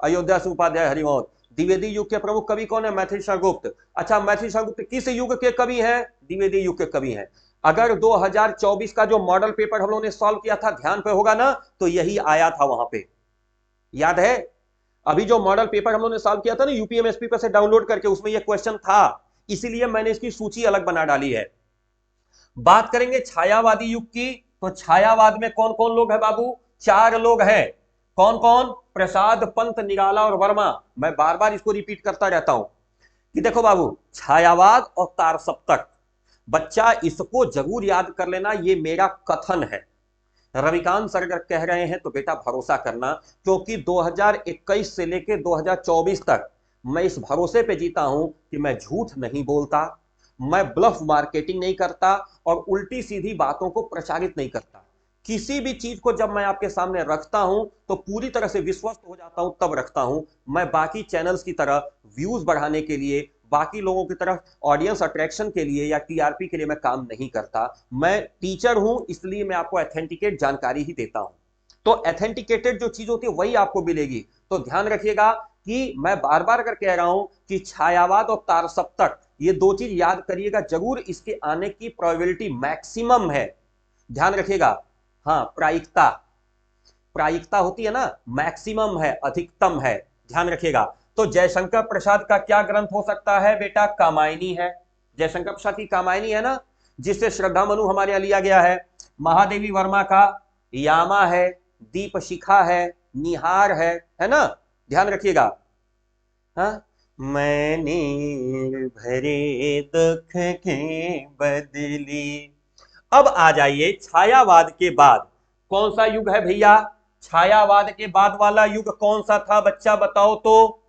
S1: अयोध्या सिंह उपाध्याय हरिऔंध। द्विवेदी युग के प्रमुख कवि कौन है? मैथिली शरणगुप्त। अच्छा, मैथिली शरणगुप्त किस युग के कवि हैं? द्विवेदी युग के कवि हैं। अगर 2024 का जो मॉडल पेपर हम लोगों ने सॉल्व किया था, ध्यान पे होगा ना, तो यही आया था वहां पे, याद है? अभी जो मॉडल पेपर हम लोगों ने सॉल्व किया था ना यूपीएमएसपी पर से डाउनलोड करके, उसमें यह क्वेश्चन था, इसीलिए मैंने इसकी सूची अलग बना डाली है। बात करेंगे छायावादी युग की, तो छायावाद में कौन कौन लोग हैं बाबू? चार लोग हैं। कौन कौन? प्रसाद, पंत, निराला और वर्मा। मैं बार बार इसको रिपीट करता रहता हूं कि देखो बाबू, छायावाद और तार सप्तक, बच्चा इसको जरूर याद कर लेना, ये मेरा कथन है। रविकांत सर अगर कह रहे हैं तो बेटा भरोसा करना, क्योंकि 2021 से लेकर 2024 तक मैं इस भरोसे पे जीता हूं कि मैं झूठ नहीं बोलता, मैं ब्लफ मार्केटिंग नहीं करता और उल्टी सीधी बातों को प्रचारित नहीं करता। किसी भी चीज को जब मैं आपके सामने रखता हूं तो पूरी तरह से विश्वस्त हो जाता हूं, तब रखता हूं। मैं बाकी चैनल्स की तरह व्यूज बढ़ाने के लिए, बाकी लोगों की तरह ऑडियंस अट्रैक्शन के लिए या टीआरपी के लिए मैं काम नहीं करता। मैं टीचर हूं, इसलिए मैं आपको ऑथेंटिकेट जानकारी ही देता हूं। तो ऑथेंटिकेटेड जो चीज होती है वही आपको मिलेगी। तो ध्यान रखिएगा कि मैं बार बार कर कह रहा हूं कि छायावाद और तार सप्तक, ये दो चीज याद करिएगा जरूर, इसके आने की प्रोबेबिलिटी मैक्सिमम है। ध्यान रखिएगा, हाँ, प्रायिकता, प्रायिकता होती है ना, मैक्सिमम है, अधिकतम है, ध्यान रखिएगा। तो जयशंकर प्रसाद का क्या ग्रंथ हो सकता है बेटा? कामायनी है। जयशंकर प्रसाद की कामायनी है ना, जिससे श्रद्धा मनु हमारे यहां लिया गया है। महादेवी वर्मा का यामा है, दीप शिखा है, निहार है ना, ध्यान रखिएगा। हाँ, मैंने भरे दुख के बदली। अब आ जाइए छायावाद के बाद, कौन सा युग है भैया? छायावाद के बाद वाला युग कौन सा था बच्चा, बताओ तो?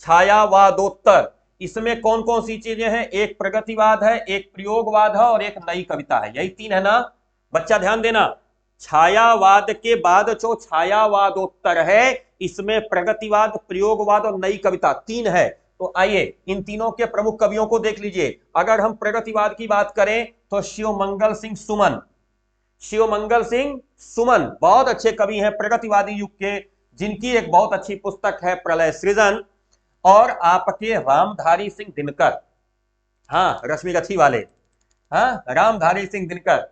S1: छायावादोत्तर। इसमें कौन कौन सी चीजें हैं? एक प्रगतिवाद है, एक प्रयोगवाद है और एक नई कविता है, यही तीन है ना बच्चा, ध्यान देना। छायावाद के बाद जो छायावादोत्तर है, इसमें प्रगतिवाद, प्रयोगवाद और नई कविता तीन है। तो आइए इन तीनों के प्रमुख कवियों को देख लीजिए। अगर हम प्रगतिवाद की बात करें तो शिवमंगल सिंह सुमन, शिवमंगल सिंह सुमन बहुत अच्छे कवि हैं प्रगतिवादी युग के, जिनकी एक बहुत अच्छी पुस्तक है प्रलय सृजन। और आपके रामधारी सिंह दिनकर, हाँ रश्मिरथी वाले, हाँ रामधारी सिंह दिनकर,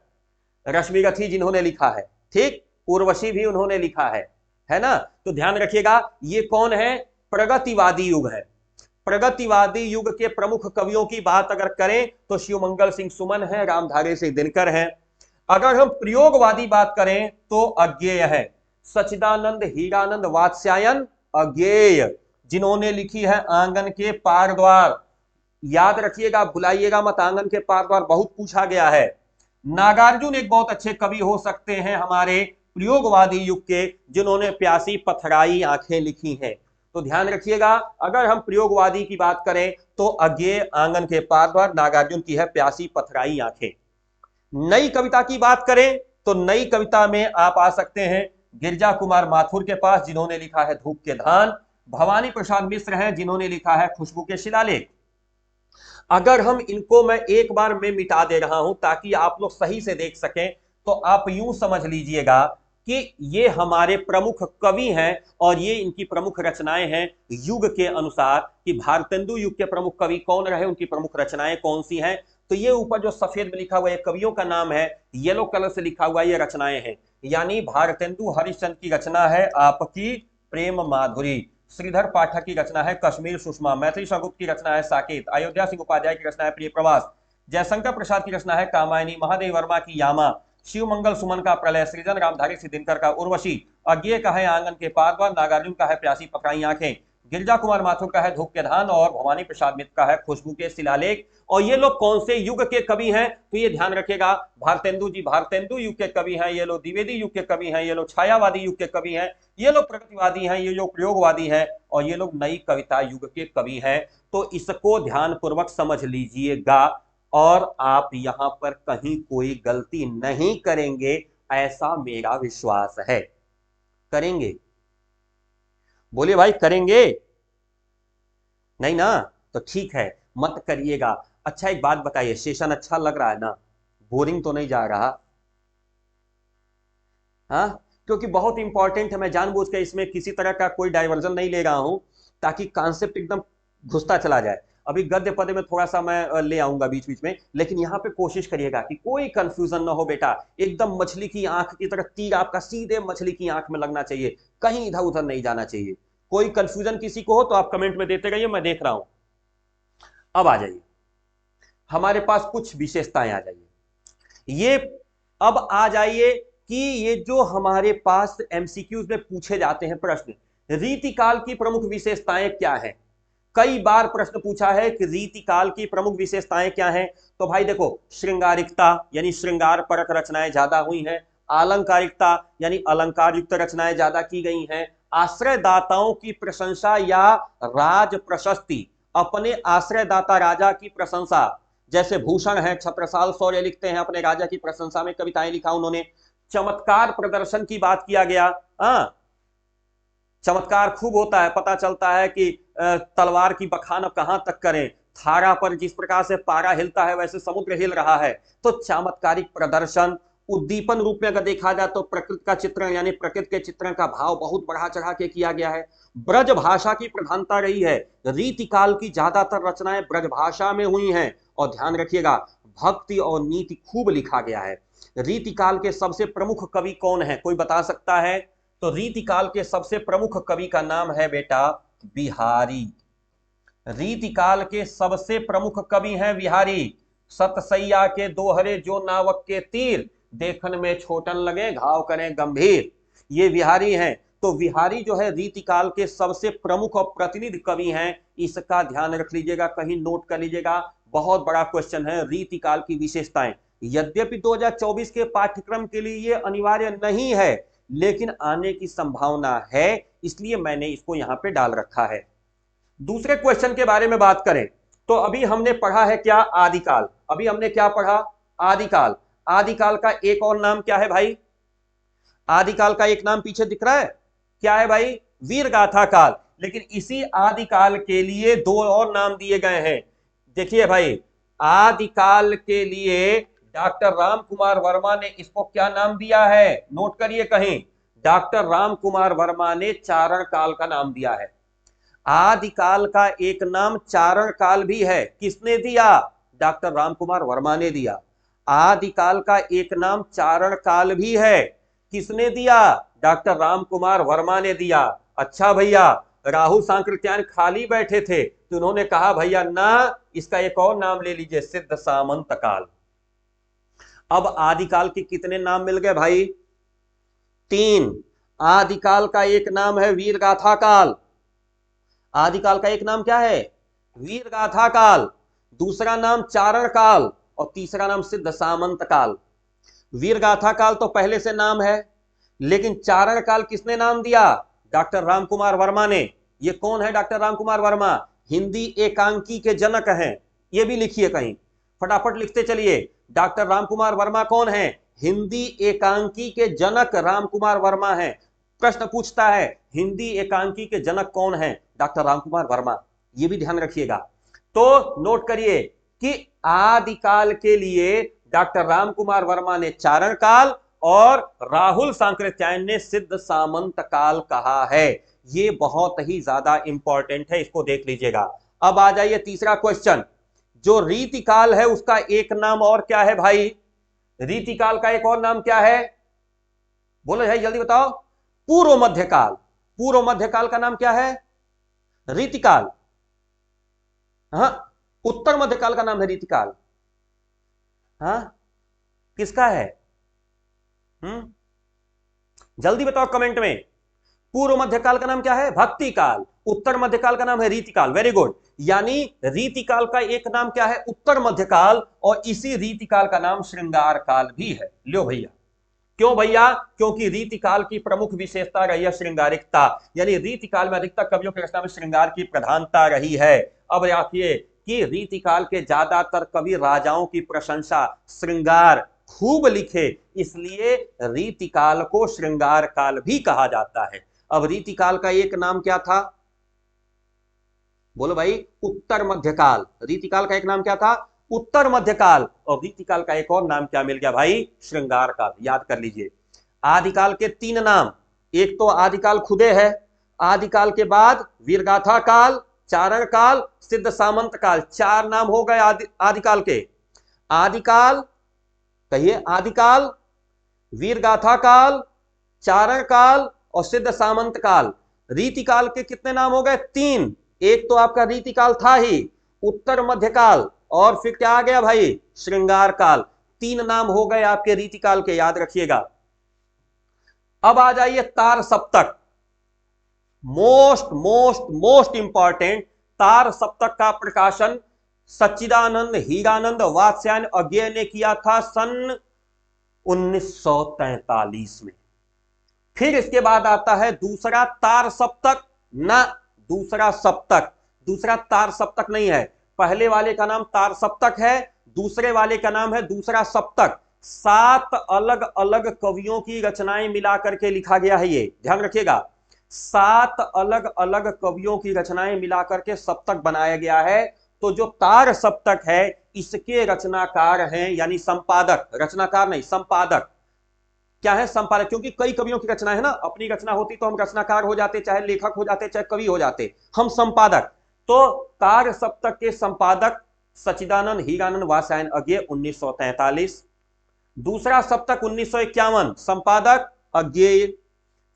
S1: रश्मिरथी जिन्होंने लिखा है, ठीक, उर्वशी भी उन्होंने लिखा है ना। तो ध्यान रखिएगा, ये कौन है? प्रगतिवादी युग है। प्रगतिवादी युग के प्रमुख कवियों की बात अगर करें तो शिवमंगल सिंह सुमन है, रामधारी सिंह दिनकर है। अगर हम प्रयोगवादी बात करें तो अज्ञेय है, सच्चिदानंद हीरानंद वात्स्यायन अज्ञेय, जिन्होंने लिखी है आंगन के पार द्वार। याद रखिएगा, भुलाइएगा मत, आंगन के पार द्वार बहुत पूछा गया है। नागार्जुन एक बहुत अच्छे कवि हो सकते हैं हमारे प्रयोगवादी युग के, जिन्होंने प्यासी पथराई आंखें लिखी हैं। तो ध्यान रखिएगा, अगर हम प्रयोगवादी की बात करें तो अज्ञेय, आंगन के पार द्वार, नागार्जुन की है प्यासी पथराई आंखें। नई कविता की बात करें तो नई कविता में आप आ सकते हैं गिरजा कुमार माथुर के पास, जिन्होंने लिखा है धूप के धान। भवानी प्रसाद मिश्र हैं, जिन्होंने लिखा है खुशबू के शिलालेख। अगर हम इनको मैं एक बार में मिटा दे रहा हूं ताकि आप लोग सही से देख सकें, तो आप यूं समझ लीजिएगा कि ये हमारे प्रमुख कवि हैं और ये इनकी प्रमुख रचनाएं हैं युग के अनुसार, कि भारतेंदु युग के प्रमुख कवि कौन रहे, उनकी प्रमुख रचनाएं कौन सी हैं। तो ये ऊपर जो सफेद में लिखा हुआ है कवियों का नाम है, येलो कलर से लिखा हुआ ये रचनाएं हैं। यानी भारतेंदु हरिश्चंद्र की रचना है आपकी प्रेम माधुरी, श्रीधर पाठक की रचना है कश्मीर सुषमा, मैथिली शगुप्त की रचना है साकेत, अयोध्या सिंह उपाध्याय की रचना है प्रिय प्रवास, जयशंकर प्रसाद की रचना है कामायनी, महादेव वर्मा की यामा, शिव मंगल सुमन का प्रलय, सृजन रामधारी सिंह दिनकर का उर्वशी, अज्ञे का है आंगन के पार, नागार्जुन का है प्यासी पकड़ाई आंखें, गिरिजा कुमार माथुर का है धूप के धान, और भवानी प्रसाद मित्र का है खुशबू के शिलालेख। और ये लोग कौन से युग के कवि हैं, तो ये ध्यान रखेगा, भारतेंदु जी भारतेंदु युग के कवि हैं, ये लोग द्विवेदी युग के कवि हैं, ये लोग छायावादी युग के कवि हैं, ये लोग प्रगतिवादी हैं, ये लोग प्रयोगवादी हैं, और ये लोग नई कविता युग के कवि हैं। तो इसको ध्यानपूर्वक समझ लीजिएगा और आप यहां पर कहीं कोई गलती नहीं करेंगे, ऐसा मेरा विश्वास है। करेंगे? बोलिए भाई, करेंगे? नहीं ना? तो ठीक है, मत करिएगा। अच्छा एक बात बताइए, सेशन अच्छा लग रहा है ना? बोरिंग तो नहीं जा रहा? हाँ, क्योंकि बहुत इंपॉर्टेंट है, मैं जानबूझ के इसमें किसी तरह का कोई डाइवर्जन नहीं ले रहा हूं ताकि कॉन्सेप्ट एकदम घुसता चला जाए। अभी गद्य पद्य में थोड़ा सा मैं ले आऊंगा बीच बीच में, लेकिन यहां पे कोशिश करिएगा कि कोई कंफ्यूजन ना हो बेटा, एकदम मछली की आंख की तरह तीर आपका सीधे मछली की आंख में लगना चाहिए, कहीं इधर उधर नहीं जाना चाहिए। कोई कंफ्यूजन किसी को हो तो आप कमेंट में देते रहिए, मैं देख रहा हूं। अब आ जाइए, हमारे पास कुछ विशेषताएं आ जाइए। ये अब आ जाइए कि ये जो हमारे पास एमसीक्यूज में पूछे जाते हैं प्रश्न, रीतिकाल की प्रमुख विशेषताएं क्या हैं। कई बार प्रश्न पूछा है कि रीतिकाल की प्रमुख विशेषताएं क्या हैं। तो भाई देखो, श्रृंगारिकता यानी श्रृंगार परक रचनाएं ज्यादा हुई हैं, आलंकारिकता यानी अलंकार युक्त रचनाएं ज्यादा की गई हैं, आश्रयदाताओं की प्रशंसा या राज प्रशस्ति, अपने आश्रयदाता राजा की प्रशंसा, जैसे भूषण है छत्रसाल शौर्य लिखते हैं अपने राजा की प्रशंसा में कविताएं लिखा उन्होंने। चमत्कार प्रदर्शन की बात किया गया, हाँ चमत्कार खूब होता है, पता चलता है कि तलवार की बखान अब कहां तक करें, थारा पर जिस प्रकार से पारा हिलता है वैसे समुद्र हिल रहा है। तो चमत्कारिक प्रदर्शन, उद्दीपन रूप में अगर देखा जाए तो प्रकृति का चित्रण यानी प्रकृति के चित्रण का भाव बहुत बढ़ा चढ़ा के किया गया है। ब्रज भाषा की प्रधानता रही है, रीतिकाल की ज्यादातर रचनाएं ब्रज भाषा में हुई हैं। और ध्यान रखिएगा, भक्ति और नीति खूब लिखा गया है। रीतिकाल के सबसे प्रमुख कवि कौन है, कोई बता सकता है? तो रीतिकाल के सबसे प्रमुख कवि का नाम है बेटा बिहारी। रीतिकाल के सबसे प्रमुख कवि हैं बिहारी। सतसैया के दोहरे जो नावक के तीर, देखन में छोटन लगे घाव करें गंभीर, ये बिहारी हैं। तो बिहारी जो है रीतिकाल के सबसे प्रमुख और प्रतिनिधि कवि हैं, इसका ध्यान रख लीजिएगा, कहीं नोट कर लीजिएगा, बहुत बड़ा क्वेश्चन है रीतिकाल की विशेषताएं। यद्यपि 2024 के पाठ्यक्रम के लिए ये अनिवार्य नहीं है, लेकिन आने की संभावना है, इसलिए मैंने इसको यहां पे डाल रखा है। दूसरे क्वेश्चन के बारे में बात करें तो अभी हमने पढ़ा है क्या, आदिकाल। अभी हमने क्या पढ़ा, आदिकाल। आदिकाल का एक और नाम क्या है भाई? आदिकाल का एक नाम पीछे दिख रहा है, क्या है भाई? वीरगाथा काल। लेकिन इसी आदिकाल के लिए दो और नाम दिए गए हैं। देखिए भाई, आदिकाल के लिए डॉक्टर राम कुमार वर्मा ने इसको क्या नाम दिया है, नोट करिए कहीं। डॉक्टर राम कुमार वर्मा ने चारण काल का नाम दिया है। आदिकाल का एक नाम चारण काल भी है, किसने दिया? डॉक्टर राम कुमार वर्मा ने दिया। आदिकाल का एक नाम चारण काल भी है, किसने दिया? डॉक्टर राम कुमार वर्मा ने दिया। अच्छा भैया, राहुल सांकृत्यायन खाली बैठे थे तो उन्होंने कहा भैया ना, इसका एक और नाम ले लीजिए, सिद्ध सामंत काल। अब आदिकाल के कितने नाम मिल गए भाई? 3। आदिकाल का एक नाम है वीरगाथा काल। आदिकाल का एक नाम क्या है? वीरगाथा काल। दूसरा नाम चारण काल और तीसरा नाम सिद्ध सामंत काल। वीरगाथा काल तो पहले से नाम है, लेकिन चारण काल किसने नाम दिया? डॉक्टर राम कुमार वर्मा ने। ये कौन है डॉक्टर राम कुमार वर्मा? हिंदी एकांकी के जनक हैं, ये भी लिखिए कहीं, फटाफट लिखते चलिए। डॉक्टर राम कुमार वर्मा कौन है? हिंदी एकांकी के जनक राम कुमार वर्मा है। प्रश्न पूछता है हिंदी एकांकी के जनक कौन है? डॉक्टर राम कुमार वर्मा, ये भी ध्यान रखिएगा। तो नोट करिए, कि आदिकाल के लिए डॉक्टर रामकुमार वर्मा ने चारण काल और राहुल सांकृत्यायन ने सिद्ध सामंत काल कहा है। ये बहुत ही ज्यादा इंपॉर्टेंट है, इसको देख लीजिएगा। अब आ जाइए तीसरा क्वेश्चन, जो रीतिकाल है उसका एक नाम और क्या है भाई? रीतिकाल का एक और नाम क्या है? बोलो भाई जल्दी बताओ। पूर्व मध्यकाल। पूर्व मध्यकाल का नाम क्या है? रीतिकाल। हाँ, उत्तर मध्यकाल का नाम है रीतिकाल। हाँ, किसका है? जल्दी बताओ कमेंट में। पूर्व मध्यकाल का नाम क्या है? भक्ति काल। उत्तर मध्यकाल का नाम है रीतिकाल। Very good. यानी रीतिकाल का एक नाम क्या है? उत्तर मध्यकाल, और इसी रीतिकाल का नाम श्रृंगार काल भी है। लो भैया, क्यों भैया? क्योंकि रीतिकाल की प्रमुख विशेषता रही है श्रृंगारिकता, यानी रीतिकाल में अधिकतर कवियों की रचना में श्रृंगार की प्रधानता रही है। अब देखिए कि रीतिकाल के ज्यादातर कवि राजाओं की प्रशंसा, श्रृंगार खूब लिखे, इसलिए रीतिकाल को श्रृंगार काल भी कहा जाता है। अब रीतिकाल का एक नाम क्या था? बोलो भाई। उत्तर मध्यकाल। रीतिकाल का एक नाम क्या था? उत्तर मध्यकाल। और रीतिकाल का एक और नाम क्या मिल गया भाई? श्रृंगार काल। याद कर लीजिए। आदिकाल के तीन नाम, एक तो आदिकाल खुदे है, आदिकाल के बाद वीरगाथा काल, चारण काल, सिद्ध सामंत काल। चार नाम हो गए आदिकाल के। आदिकाल, कहिए आदिकाल, वीरगाथा काल, चारण काल और सिद्ध सामंत काल। रीतिकाल के कितने नाम हो गए? तीन। एक तो आपका रीतिकाल था ही, उत्तर मध्यकाल, और फिर क्या आ गया भाई? श्रृंगार काल। तीन नाम हो गए आपके रीतिकाल के, याद रखिएगा। अब आ जाइए तार सप्तक। Most most most important. तार सप्तक का प्रकाशन सच्चिदानंद हीरानंद वात्स्यायन अज्ञेय ने किया था सन 1943 में। फिर इसके बाद आता है दूसरा तार सप्तक, ना दूसरा सप्तक। दूसरा तार सप्तक नहीं है, पहले वाले का नाम तार सप्तक है, दूसरे वाले का नाम है दूसरा सप्तक। 7 अलग अलग कवियों की रचनाएं मिलाकर के लिखा गया है, ये ध्यान रखिएगा। 7 अलग अलग कवियों की रचनाएं मिलाकर के सप्तक बनाया गया है। तो जो तार सप्तक है इसके रचनाकार हैं, यानी संपादक, रचनाकार नहीं संपादक। क्या है? संपादक। क्योंकि कई कवियों की रचना है ना, अपनी रचना होती तो हम रचनाकार हो जाते, चाहे लेखक हो जाते, चाहे कवि हो जाते, हम संपादक। तो तार सप्तक के संपादक सच्चिदानंद हीरानंद वात्स्यायन अज्ञेय 1943। दूसरा सप्तक 1951, संपादक अज्ञेय।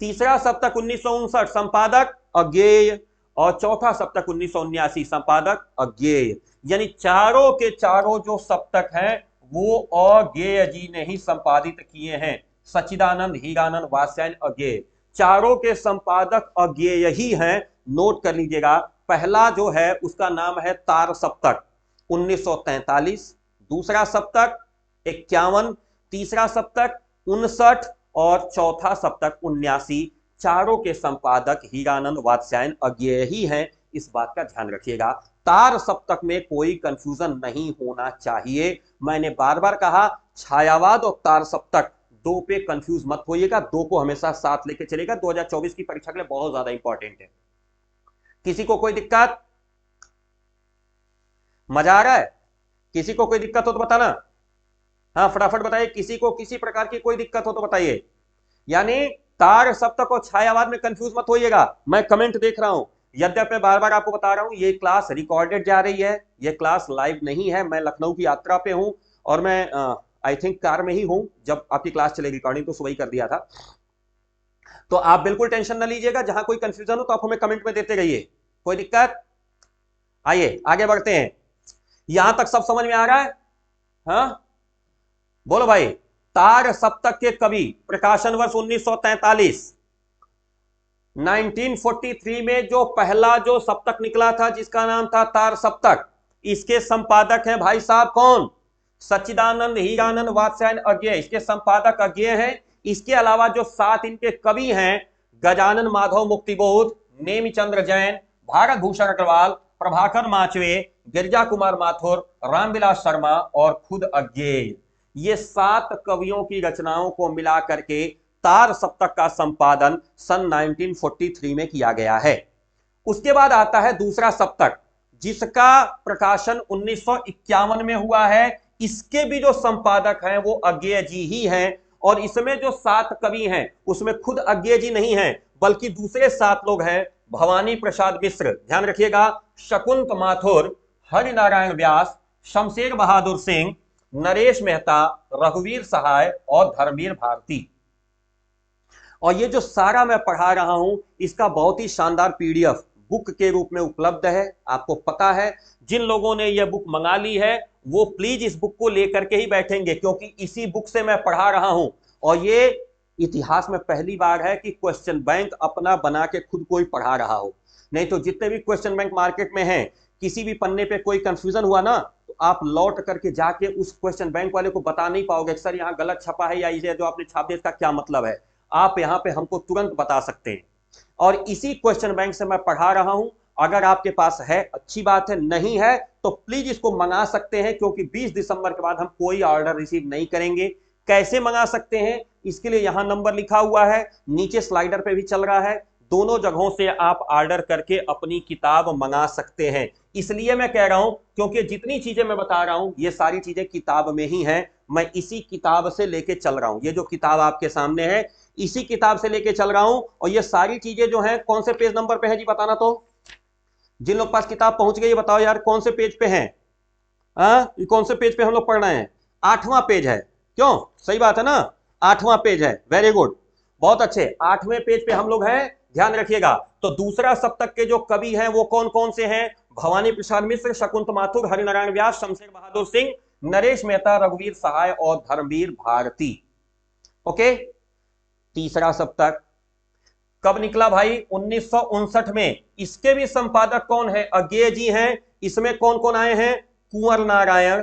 S1: तीसरा सप्तक 1959, संपादक अज्ञेय। और चौथा सप्तक 1979, संपादक अज्ञेय। यानी चारों के चारों जो सप्तक हैं वो अज्ञेय जी ने ही संपादित किए हैं। सच्चिदानंद हीरानंद वात्स्यायन अज्ञेय, चारों के संपादक अज्ञेय ही हैं। नोट कर लीजिएगा। पहला जो है उसका नाम है तार सप्तक 1943, दूसरा सप्तक 51, तीसरा सप्तक 59 और चौथा सप्तक 79। चारों के संपादक हीरानंद वात्स्यायन अज्ञेय ही हैं, इस बात का ध्यान रखिएगा। तार सप्तक में कोई कंफ्यूजन नहीं होना चाहिए। मैंने बार बार कहा छायावाद और तार सप्तक दो पे कंफ्यूज मत होइएगा, दो को हमेशा साथ लेके चलेगा। 2024 की परीक्षा के लिए बहुत ज्यादा इंपॉर्टेंट है। किसी को कोई दिक्कत? मजा आ रहा है? किसी को कोई दिक्कत हो तो बताना। हाँ फटाफट बताइए, किसी को किसी प्रकार की कोई दिक्कत हो तो बताइए। यानी तार सप्तक और छायावाद में कंफ्यूज मत होइएगा। मैं कमेंट देख रहा हूं, यद्यप मैं बार बार आपको बता रहा हूं ये क्लास रिकॉर्डेड जा रही है, ये क्लास लाइव नहीं है। मैं लखनऊ की यात्रा पे हूं और मैं आई थिंक कार में ही हूं। जब आपकी क्लास चलेगी, रिकॉर्डिंग तो सुबह ही कर दिया था। तो आप बिल्कुल टेंशन ना लीजिएगा, जहां कोई कंफ्यूजन हो तो आप हमें कमेंट में देते रहिए। कोई दिक्कत? आइए आगे बढ़ते हैं। यहां तक सब समझ में आ रहा है? हाँ बोलो भाई। तार सप्तक के कवि, प्रकाशन वर्ष 1943। 1943 में जो पहला जो सप्तक निकला था जिसका नाम था तार सप्तक, इसके संपादक हैं भाई साहब कौन? सच्चिदानंद हीरानंद वात्स्यायन अज्ञेय, इसके संपादक अज्ञेय हैं। इसके अलावा जो 7 इनके कवि हैं, गजानन माधव मुक्तिबोध, नेमिचंद्र जैन, भारत भूषण अग्रवाल, प्रभाकर माचवे, गिरिजा कुमार माथुर, रामविलास शर्मा और खुद अज्ञेय। ये 7 कवियों की रचनाओं को मिला करके तार सप्तक का संपादन सन 1943 में किया गया है। उसके बाद आता है दूसरा सप्तक, जिसका प्रकाशन 1951 में हुआ है। इसके भी जो संपादक हैं वो अज्ञेय जी ही हैं, और इसमें जो 7 कवि हैं उसमें खुद अज्ञेय जी नहीं हैं, बल्कि दूसरे 7 लोग हैं। भवानी प्रसाद मिश्र, ध्यान रखिएगा, शकुंत माथुर, हरिनारायण व्यास, शमशेर बहादुर सिंह, नरेश मेहता, रघुवीर सहाय और धर्मवीर भारती। और ये जो सारा मैं पढ़ा रहा हूं इसका बहुत ही शानदार पीडीएफ बुक के रूप में उपलब्ध है। आपको पता है, जिन लोगों ने यह बुक मंगा ली है वो प्लीज इस बुक को लेकर के ही बैठेंगे, क्योंकि इसी बुक से मैं पढ़ा रहा हूं। और ये इतिहास में पहली बार है कि क्वेश्चन बैंक अपना बना के खुद कोई पढ़ा रहा हो। नहीं तो जितने भी क्वेश्चन बैंक मार्केट में हैं, किसी भी पन्ने पे कोई कंफ्यूजन हुआ ना तो आप लौट करके जाके उस क्वेश्चन बैंक वाले को बता नहीं पाओगे सर यहाँ गलत छपा है, या इसे जो आपने छाप दिया इसका क्या मतलब है। आप यहाँ पे हमको तुरंत बता सकते हैं, और इसी क्वेश्चन बैंक से मैं पढ़ा रहा हूं। अगर आपके पास है अच्छी बात है, नहीं है तो प्लीज इसको मंगा सकते हैं, क्योंकि 20 दिसंबर के बाद हम कोई ऑर्डर रिसीव नहीं करेंगे। कैसे मंगा सकते हैं, इसके लिए यहां नंबर लिखा हुआ है, नीचे स्लाइडर पे भी चल रहा है, दोनों जगहों से आप ऑर्डर करके अपनी किताब मंगा सकते हैं। इसलिए मैं कह रहा हूं क्योंकि जितनी चीजें मैं बता रहा हूं ये सारी चीजें किताब में ही हैं, मैं इसी किताब से लेके चल रहा हूं। ये जो किताब आपके सामने है इसी किताब से लेके चल रहा हूं, और ये सारी चीजें जो हैं कौन से पेज नंबर पे है जी बताना, तो जिन लोग पास किताब पहुंच गई बताओ यार कौन से पेज पे हैं। कौन से पेज पे हम लोग पढ़ रहे हैं? 8वां पेज है। क्यों? सही बात है ना, 8वां पेज है। वेरी गुड, बहुत अच्छे, 8वें पेज पे हम लोग हैं, ध्यान रखिएगा। तो दूसरा सप्तक के जो कवि हैं वो कौन कौन से हैं? भवानी प्रसाद मिश्र, शकुंत माथुर, हरिनारायण व्यास, शमशेर बहादुर सिंह, नरेश मेहता, रघुवीर सहाय और धर्मवीर भारती। ओके, तीसरा सप्तक कब निकला भाई? 1959 में। इसके भी संपादक कौन है? अज्ञेय जी हैं। इसमें कौन कौन आए हैं? कुंवर नारायण,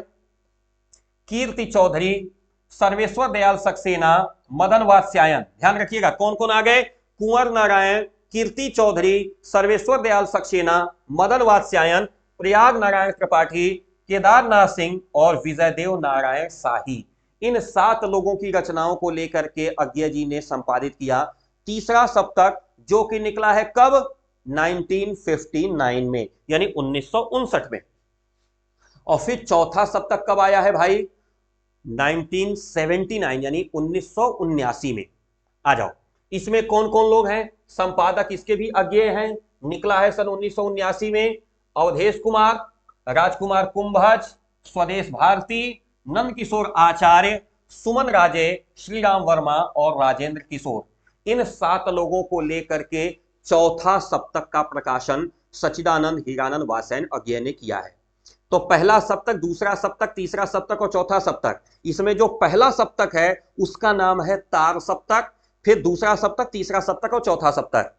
S1: कीर्ति चौधरी, सर्वेश्वर दयाल सक्सेना, मदन वात्स्यायन। ध्यान रखिएगा कौन कौन आ गए? कुंवर नारायण, कीर्ति चौधरी, सर्वेश्वर दयाल सक्सेना, मदन वात्स्यायन, प्रयाग नारायण त्रिपाठी, केदारनाथ सिंह और विजयदेव नारायण शाही। इन 7 लोगों की रचनाओं को लेकर के अज्ञेय जी ने संपादित किया तीसरा सप्तक, जो कि निकला है कब? 1959 में, यानी 1959 में। और फिर चौथा सप्तक कब आया है भाई? 1979 यानी 1979 में। आ जाओ, इसमें कौन कौन लोग हैं? संपादक इसके भी अज्ञेय हैं, निकला है सन 1979 में। अवधेश कुमार, राजकुमार कुंभज, स्वदेश भारती, नंद किशोर आचार्य, सुमन राजे, श्रीराम वर्मा और राजेंद्र किशोर। इन 7 लोगों को लेकर के चौथा सप्तक का प्रकाशन सच्चिदानंद हीरानंद वात्स्यायन अज्ञेय ने किया है। तो पहला सप्तक, दूसरा सप्तक, तीसरा सप्तक और चौथा सप्तक, इसमें जो पहला सप्तक है उसका नाम है तार सप्तक। फिर दूसरा सप्तक, तीसरा सप्तक और चौथा सप्तक।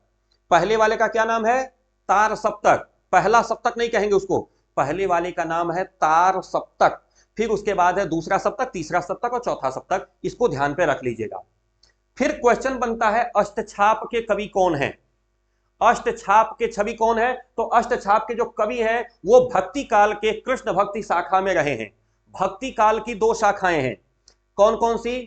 S1: पहले वाले का क्या नाम है? तार सप्तक। पहला सप्तक नहीं कहेंगे उसको, पहले वाले का नाम है तार सप्तक। फिर उसके बाद है दूसरा सप्तक, तीसरा सप्तक और चौथा सप्तक। इसको ध्यान पे रख लीजिएगा। फिर क्वेश्चन बनता है अष्टछाप के कवि कौन है? अष्टछाप के छवि कौन है? तो अष्टछाप के जो कवि हैं वो भक्ति काल के कृष्ण भक्ति शाखा में रहे हैं। भक्ति काल की 2 शाखाएं हैं, कौन कौन सी?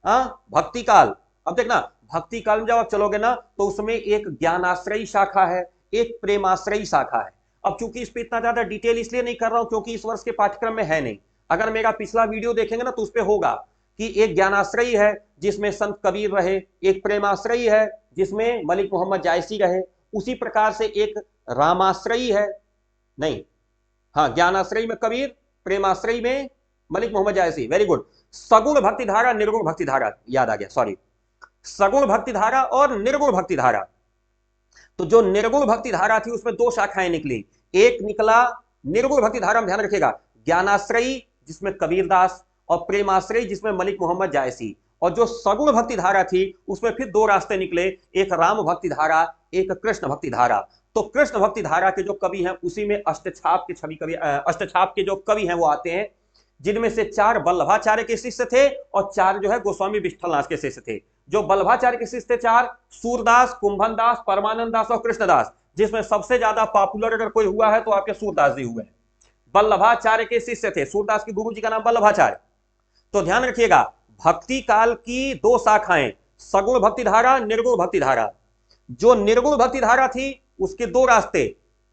S1: भक्ति काल। अब देखना, भक्ति काल में जब आप चलोगे ना तो उसमें एक ज्ञानाश्रयी शाखा है, एक प्रेमाश्रयी शाखा है। अब चूंकि इस पर इतना ज्यादा डिटेल इसलिए नहीं कर रहा हूं क्योंकि इस वर्ष के पाठ्यक्रम में है नहीं। अगर मेरा पिछला वीडियो देखेंगे ना तो उस पर होगा कि एक ज्ञानाश्रयी है जिसमें संत कबीर रहे, एक प्रेमाश्रयी है जिसमें मलिक मोहम्मद जायसी रहे, उसी प्रकार से एक रामाश्रयी है, नहीं हाँ, ज्ञानाश्रयी में कबीर, प्रेमाश्रयी में मलिक मोहम्मद जायसी। Very good. सगुण भक्ति धारा, निर्गुण भक्ति धारा, याद आ गया, सॉरी, सगुण भक्ति धारा और निर्गुण भक्ति धारा। तो जो निर्गुण भक्ति धारा थी उसमें 2 शाखाएं निकली। एक निकला निर्गुण भक्ति धारा में, ध्यान रखिएगा, ज्ञानाश्रयी जिसमें कबीरदास और प्रेमाश्रयी जिसमें मलिक मोहम्मद जायसी। और जो सगुण भक्ति धारा थी उसमें फिर 2 रास्ते निकले, एक राम भक्ति धारा, एक कृष्ण भक्ति धारा। तो कृष्ण भक्ति धारा के जो कवि हैं उसी में अष्टछाप के छवि कवि, अष्टछाप के जो कवि हैं वो आते हैं, जिनमें से 4 वल्लभाचार्य के शिष्य थे और 4 जो है गोस्वामी विठलनाथ के शिष्य थे। जो वल्लभाचार्य के शिष्य थे 4, सूरदास, कुंभन दास, परमानंद दास और कृष्णदास, जिसमें सबसे ज्यादा पॉपुलर अगर कोई हुआ है तो आपके सूरदास जी हुए। वल्लभाचार्य के शिष्य थे, सूरदास के गुरु जी का नाम वल्लभाचार्य। तो ध्यान रखिएगा, भक्ति काल की 2 शाखाएं, सगुण भक्ति धारा, निर्गुण भक्ति धारा। जो निर्गुण भक्ति धारा थी उसके 2 रास्ते,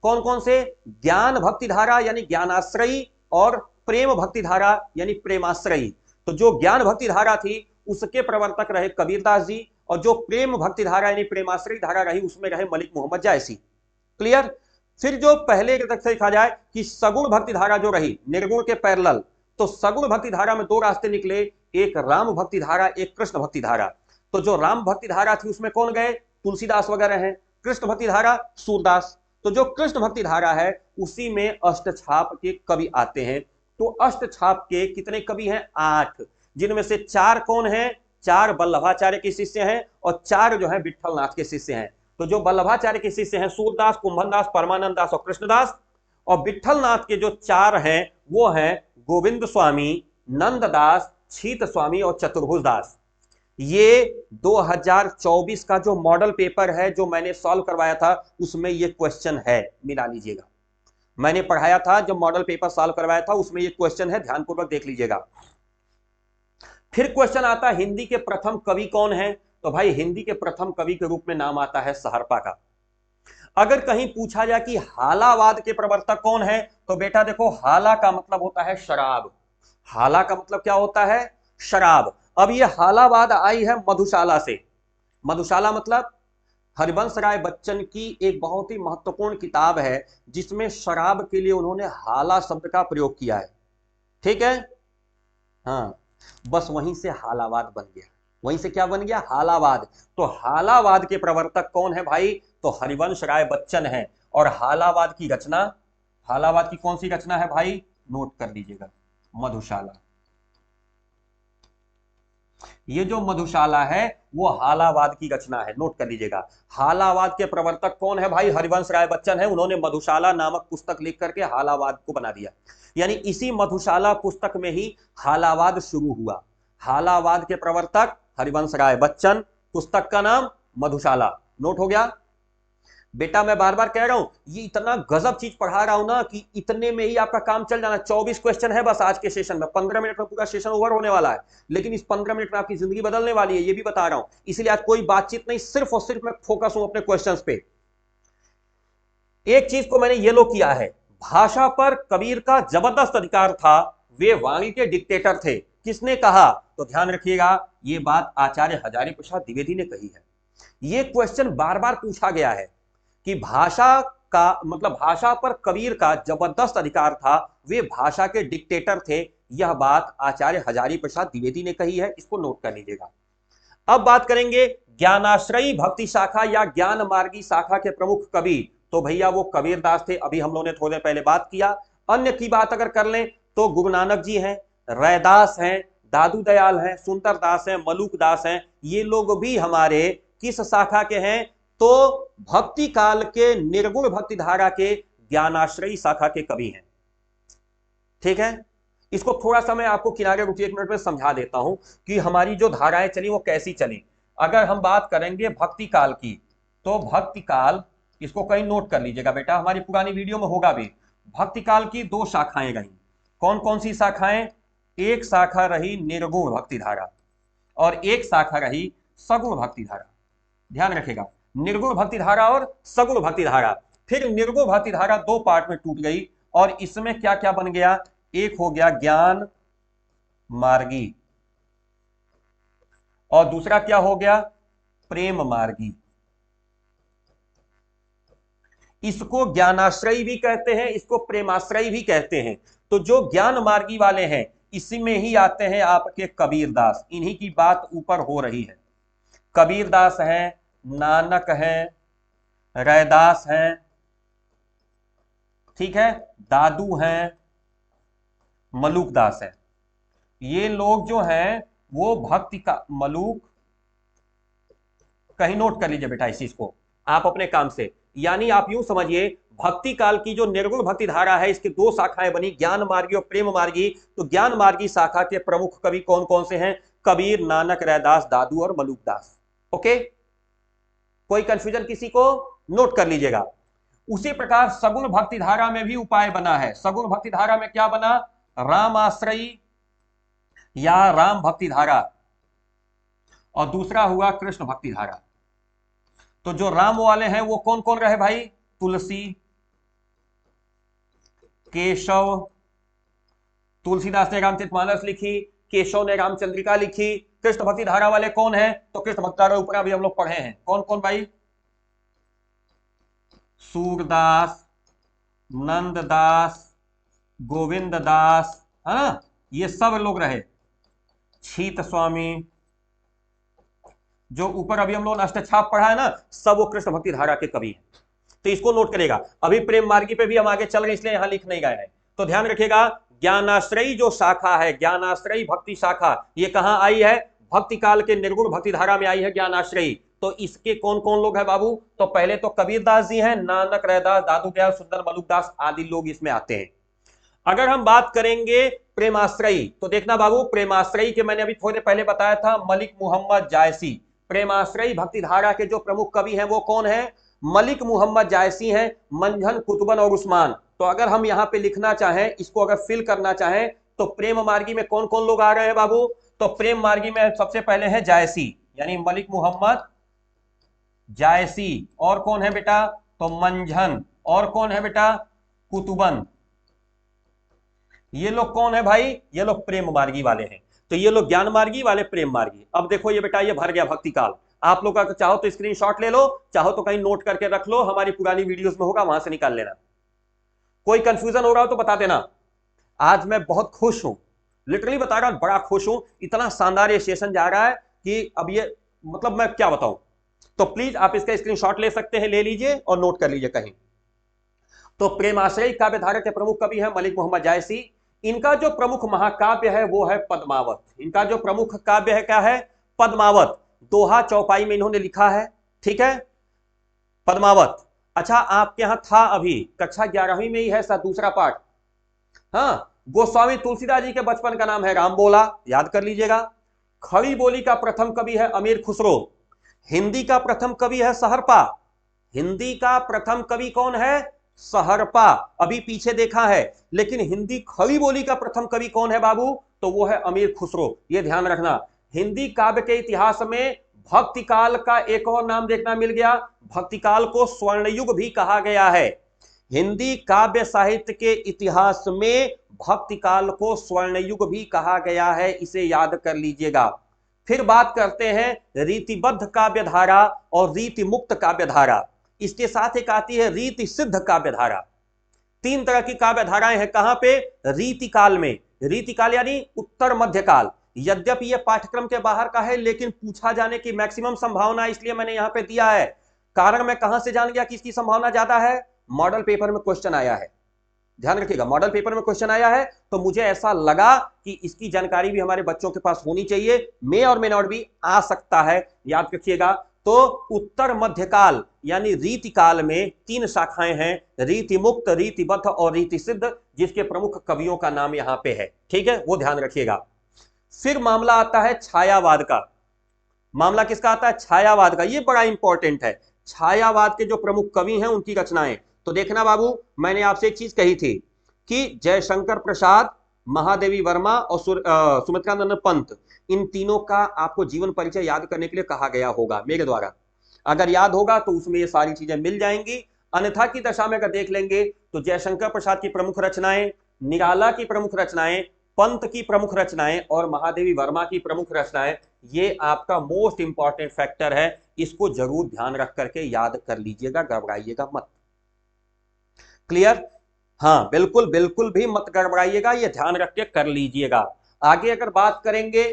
S1: कौन कौन से? ज्ञान भक्ति धारा यानी ज्ञानाश्रयी और प्रेम भक्ति धारा यानी प्रेमाश्रयी। तो जो ज्ञान भक्ति धारा थी उसके प्रवर्तक रहे कबीरदास जी, और जो प्रेम भक्ति धारा यानी प्रेमाश्रयी धारा रही उसमें रहे मलिक मोहम्मद जायसी। क्लियर? फिर जो पहले तक से देखा जाए कि सगुण भक्ति धारा जो रही निर्गुण के पैरेलल, तो सगुण भक्ति धारा में दो रास्ते निकले, एक राम भक्ति धारा, एक कृष्ण भक्ति धारा। तो जो राम भक्ति धारा थी उसमें कौन गए? तुलसीदास वगैरह हैं। कृष्ण भक्ति धारा सूरदास। तो जो कृष्ण भक्ति धारा है उसी में अष्टछाप के कवि आते हैं। तो अष्टछाप के कितने कवि हैं? 8, जिनमें से 4 कौन हैं? 4 वल्लभाचार्य के शिष्य हैं और 4 जो है विठलनाथ के शिष्य हैं। तो जो वल्लभाचार्य के शिष्य हैं सूरदास, कुंभनदास, परमानंद दास और कृष्णदास, और विठलनाथ के जो 4 हैं वो हैं गोविंद स्वामी, नंददास, छीत स्वामी और चतुर्भुज दास। ये 2024 का जो मॉडल पेपर है जो मैंने सॉल्व करवाया था उसमें ये क्वेश्चन है, मिला लीजिएगा। मैंने पढ़ाया था, जब मॉडल पेपर सॉल्व करवाया था उसमें ये क्वेश्चन है, ध्यानपूर्वक देख लीजिएगा। फिर क्वेश्चन आता है हिंदी के प्रथम कवि कौन है? तो भाई हिंदी के प्रथम कवि के रूप में नाम आता है सहरपा का। अगर कहीं पूछा जाए कि हालावाद के प्रवर्तक कौन है, तो बेटा देखो हाला का मतलब होता है शराब। हाला का मतलब क्या होता है? शराब। अब ये हालावाद आई है मधुशाला से। मधुशाला मतलब हरिवंश राय बच्चन की एक बहुत ही महत्वपूर्ण किताब है जिसमें शराब के लिए उन्होंने हाला शब्द का प्रयोग किया है। ठीक है? हाँ, बस वहीं से हालावाद बन गया। वहीं से क्या बन गया? हालावाद। तो हालावाद के प्रवर्तक कौन है भाई? तो हरिवंश राय बच्चन है। और हालावाद की रचना, हालावाद की कौन सी रचना है भाई? नोट कर लीजिएगा, मधुशाला। ये जो मधुशाला है वो हालावाद की रचना है, नोट कर लीजिएगा। हालावाद के प्रवर्तक कौन है भाई? हरिवंश राय बच्चन है। उन्होंने मधुशाला नामक पुस्तक लिख करके हालावाद को बना दिया। यानी इसी मधुशाला पुस्तक में ही हालावाद शुरू हुआ। हालावाद के प्रवर्तक हरिवंश राय बच्चन, पुस्तक का नाम मधुशाला। नोट हो गया? बेटा मैं बार बार कह रहा हूं, ये इतना गजब चीज पढ़ा रहा हूं ना कि इतने में ही आपका काम चल जाना। 24 क्वेश्चन है बस आज के सेशन में, 15 मिनट में पूरा सेशन ओवर होने वाला है। लेकिन इस 15 मिनट में आपकी जिंदगी बदलने वाली है, ये भी बता रहा हूं। इसलिए आज कोई बातचीत नहीं, सिर्फ और सिर्फ मैं फोकस हूं अपने क्वेश्चन पे। एक चीज को मैंने ये लो किया है, भाषा पर कबीर का जबरदस्त अधिकार था, वे वाणी के डिक्टेटर थे। किसने कहा? तो ध्यान रखिएगा, ये बात आचार्य हजारी प्रसाद द्विवेदी ने कही है। ये क्वेश्चन बार बार पूछा गया है कि भाषा का मतलब भाषा पर कबीर का जबरदस्त अधिकार था, वे भाषा के डिक्टेटर थे। यह बात आचार्य हजारी प्रसाद द्विवेदी ने कही है, इसको नोट कर लीजिएगा। अब बात करेंगे ज्ञानाश्रयी भक्ति शाखा या ज्ञान मार्गी शाखा के प्रमुख कवि। तो भैया वो कबीरदास थे, अभी हम लोगों ने थोड़ी देर पहले बात किया। अन्य की बात अगर कर लें तो गुरु नानक जी हैं, रैदास हैं, दादू दयाल हैं, सुंदर दास हैं, मलूक दास हैं। ये लोग भी हमारे किस शाखा के हैं? तो भक्ति काल के निर्गुण भक्ति धारा के ज्ञानाश्रयी शाखा के कवि हैं। ठीक है? इसको थोड़ा सा मैं आपको किनारे रुकिए, 1 मिनट में समझा देता हूं कि हमारी जो धाराएं चली वो कैसी चली। अगर हम बात करेंगे भक्ति काल की, तो भक्ति काल, इसको कहीं नोट कर लीजिएगा बेटा, हमारी पुरानी वीडियो में होगा भी। भक्ति काल की 2 शाखाएं रही। कौन कौन सी शाखाएं? एक शाखा रही निर्गुण भक्ति धारा और एक शाखा रही सगुण भक्ति धारा। ध्यान रखेगा, निर्गुण भक्ति धारा और सगुण भक्ति धारा। फिर निर्गुण भक्ति धारा 2 पार्ट में टूट गई और इसमें क्या क्या बन गया? एक हो गया ज्ञान मार्गी और दूसरा क्या हो गया? प्रेम मार्गी। इसको ज्ञानाश्रयी भी कहते हैं, इसको प्रेमाश्रयी भी कहते हैं। तो जो ज्ञान मार्गी वाले हैं इसी में ही आते हैं आपके कबीरदास। इन्हीं की बात ऊपर हो रही है। कबीरदास हैं, नानक हैं, रैदास हैं, ठीक है, दादू हैं, मलूक दास हैं। ये लोग जो हैं वो भक्ति का, मलूक कहीं नोट कर लीजिए बेटा इस चीज को आप अपने काम से। यानी आप यूं समझिए, भक्ति काल की जो निर्गुण भक्ति धारा है इसकी 2 शाखाएं बनी, ज्ञान मार्गी और प्रेम मार्गी। तो ज्ञान मार्गी शाखा के प्रमुख कवि कौन कौन से हैं? कबीर, नानक, रैदास, दादू और मलूक दास। ओके, कोई कंफ्यूजन किसी को? नोट कर लीजिएगा। उसी प्रकार सगुण भक्ति धारा में भी उपाय बना है। सगुण भक्ति धारा में क्या बना? राम आश्रयी या राम भक्ति धारा और दूसरा हुआ कृष्ण भक्ति धारा। तो जो राम वाले हैं वो कौन कौन रहे भाई? तुलसी, केशव, तुलसीदास ने रामचरितमानस लिखी, केशव ने रामचंद्रिका लिखी। कृष्ण भक्ति धारा वाले कौन है? तो कृष्ण भक्ति धारा ऊपर अभी हम लोग पढ़े हैं। कौन कौन भाई? सूरदास, नंददास, गोविंद दास, है ना, ये सब लोग रहे। छीत स्वामी, जो ऊपर अभी हम लोग अष्टछाप पढ़ा है ना, सब वो कृष्ण भक्ति धारा के कवि हैं। तो इसको नोट करेगा। अभी प्रेम मार्गी पे भी हम आगे चल रहे, इसलिए यहां लिख नहीं गए हैं। तो ध्यान रखिएगा, ज्ञानाश्रयी जो शाखा है, ज्ञानाश्रयी भक्ति शाखा, ये कहां आई है? भक्ति काल के निर्गुण भक्ति धारा में आई है ज्ञानाश्रयी। तो इसके कौन कौन लोग हैं बाबू? तो पहले तो कबीरदास जी हैं, नानक, रैदास, दादू दयाल, सुंदर मलुकदास आदि लोग इसमें आते हैं। अगर हम बात करेंगे प्रेमाश्रयी, तो देखना बाबू, प्रेमाश्रयी के मैंने अभी थोड़े पहले बताया था, मलिक मोहम्मद जायसी। प्रेमाश्रयी भक्ति धारा के जो प्रमुख कवि हैं वो कौन है? मलिक मोहम्मद जायसी हैं, मंझन, कुतुबन और उस्मान। तो अगर हम यहां पे लिखना चाहें, इसको अगर फिल करना चाहें, तो प्रेम मार्गी में कौन कौन लोग आ रहे हैं बाबू? तो प्रेम मार्गी में सबसे पहले है जायसी, यानी मलिक मोहम्मद जायसी। और कौन है बेटा? तो मंझन। और कौन है बेटा? कुतुबन। ये लोग कौन है भाई? ये लोग प्रेम मार्गी वाले हैं। तो ये लोग ज्ञान मार्गी वाले, प्रेम मार्गी। अब देखो ये बेटा, ये भर गया भक्ति काल। आप लोग अगर चाहो तो स्क्रीनशॉट ले लो, चाहो तो कहीं नोट करके रख लो, हमारी पुरानी वीडियोस में होगा, वहां से निकाल लेना। कोई कंफ्यूजन हो रहा हो तो बता देना। आज मैं बहुत खुश हूं, लिटरली बता रहा हूं, बड़ा खुश हूं। इतना शानदार ये सेशन जा रहा है कि अब ये मतलब मैं क्या बताऊं। तो प्लीज आप इसका स्क्रीनशॉट ले सकते हैं, ले लीजिए और नोट कर लीजिए कहीं। तो प्रेमाश्रयी काव्य धारा के प्रमुख कवि हैं मलिक मोहम्मद जायसी। इनका जो प्रमुख महाकाव्य है वो है पद्मावत। इनका जो प्रमुख काव्य है क्या है? पद्मावत। दोहा चौपाई में इन्होंने लिखा है, ठीक है, पद्मावत। अच्छा, आपके यहां था अभी कक्षा 11वीं में ही है सर, दूसरा पाठ। हाँ, गोस्वामी तुलसीदास जी के बचपन का नाम है राम बोला, याद कर लीजिएगा। खड़ी बोली का प्रथम कवि है अमीर खुसरो। हिंदी का प्रथम कवि है सहरपा। हिंदी का प्रथम कवि कौन है? सहरपा। अभी पीछे देखा है। लेकिन हिंदी खड़ी बोली का प्रथम कवि कौन है बाबू? तो वो है अमीर खुसरो। ये ध्यान रखना। हिंदी काव्य के इतिहास में भक्ति काल का एक और नाम देखना मिल गया, भक्ति काल को स्वर्णयुग भी कहा गया है। हिंदी काव्य साहित्य के इतिहास में भक्ति काल को स्वर्णयुग भी कहा गया है, इसे याद कर लीजिएगा। फिर बात करते हैं रीतिबद्ध काव्य धारा और रीति मुक्त काव्य धारा। इसके साथ एक आती है रीति सिद्ध काव्य धारा। तीन तरह की काव्य धाराएं हैं। कहां पे? रीति काल में। रीति काल यानी उत्तर मध्य काल। यद्यपि यह पाठ्यक्रम के बाहर का है, लेकिन पूछा जाने की मैक्सिमम संभावना, इसलिए मैंने यहां पे दिया है। कारण मैं कहां से जान गया कि इसकी संभावना ज्यादा है? मॉडल पेपर में क्वेश्चन आया है। ध्यान रखिएगा, मॉडल पेपर में क्वेश्चन आया है, तो मुझे ऐसा लगा कि इसकी जानकारी भी हमारे बच्चों के पास होनी चाहिए। मे और मे नॉट भी आ सकता है, याद रखिएगा। तो उत्तर मध्यकाल यानी रीति काल में तीन शाखाएं हैं, रीति मुक्त, रीतिबद्ध और रीति सिद्ध, जिसके प्रमुख कवियों का नाम यहां पे है, ठीक है, वो ध्यान रखिएगा। फिर मामला आता है छायावाद का। मामला किसका आता है? छायावाद का। ये बड़ा इंपॉर्टेंट है। छायावाद के जो प्रमुख कवि हैं उनकी रचनाएं। तो देखना बाबू, मैंने आपसे एक चीज कही थी कि जयशंकर प्रसाद, महादेवी वर्मा और सुमित्रानंद पंत, इन तीनों का आपको जीवन परिचय याद करने के लिए कहा गया होगा मेरे द्वारा। अगर याद होगा तो उसमें ये सारी चीजें मिल जाएंगी। अन्यथा की दशा में अगर देख लेंगे तो जयशंकर प्रसाद की प्रमुख रचनाएं, निराला की प्रमुख रचनाएं, पंत की प्रमुख रचनाएं और महादेवी वर्मा की प्रमुख रचनाएं, ये आपका मोस्ट इंपॉर्टेंट फैक्टर है। इसको जरूर ध्यान रख करके याद कर लीजिएगा, घबराइएगा मत। क्लियर? हाँ, बिल्कुल बिल्कुल भी मत गड़बड़ाइएगा, ये ध्यान रख के कर लीजिएगा। आगे अगर बात करेंगे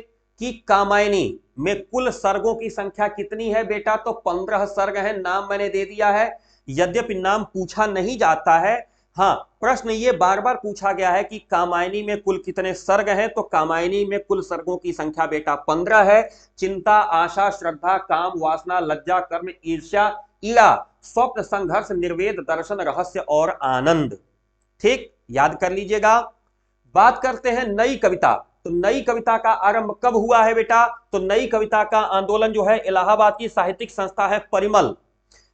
S1: कि कामायनी में कुल सर्गों की संख्या कितनी है बेटा, तो 15 सर्ग है। नाम मैंने दे दिया है, यद्यपि नाम पूछा नहीं जाता है। हाँ, प्रश्न ये बार बार पूछा गया है कि कामायनी में कुल कितने सर्ग हैं, तो कामायनी में कुल सर्गों की संख्या बेटा 15 है। चिंता, आशा, श्रद्धा, काम, वासना, लज्जा, कर्म, ईर्ष्या, ईड़ा, स्वप्न, संघर्ष, निर्वेद, दर्शन, रहस्य और आनंद। ठीक, याद कर लीजिएगा। बात करते हैं नई कविता। तो नई कविता का आरंभ कब हुआ है बेटा? तो नई कविता का आंदोलन जो है इलाहाबाद की साहित्यिक संस्था है परिमल।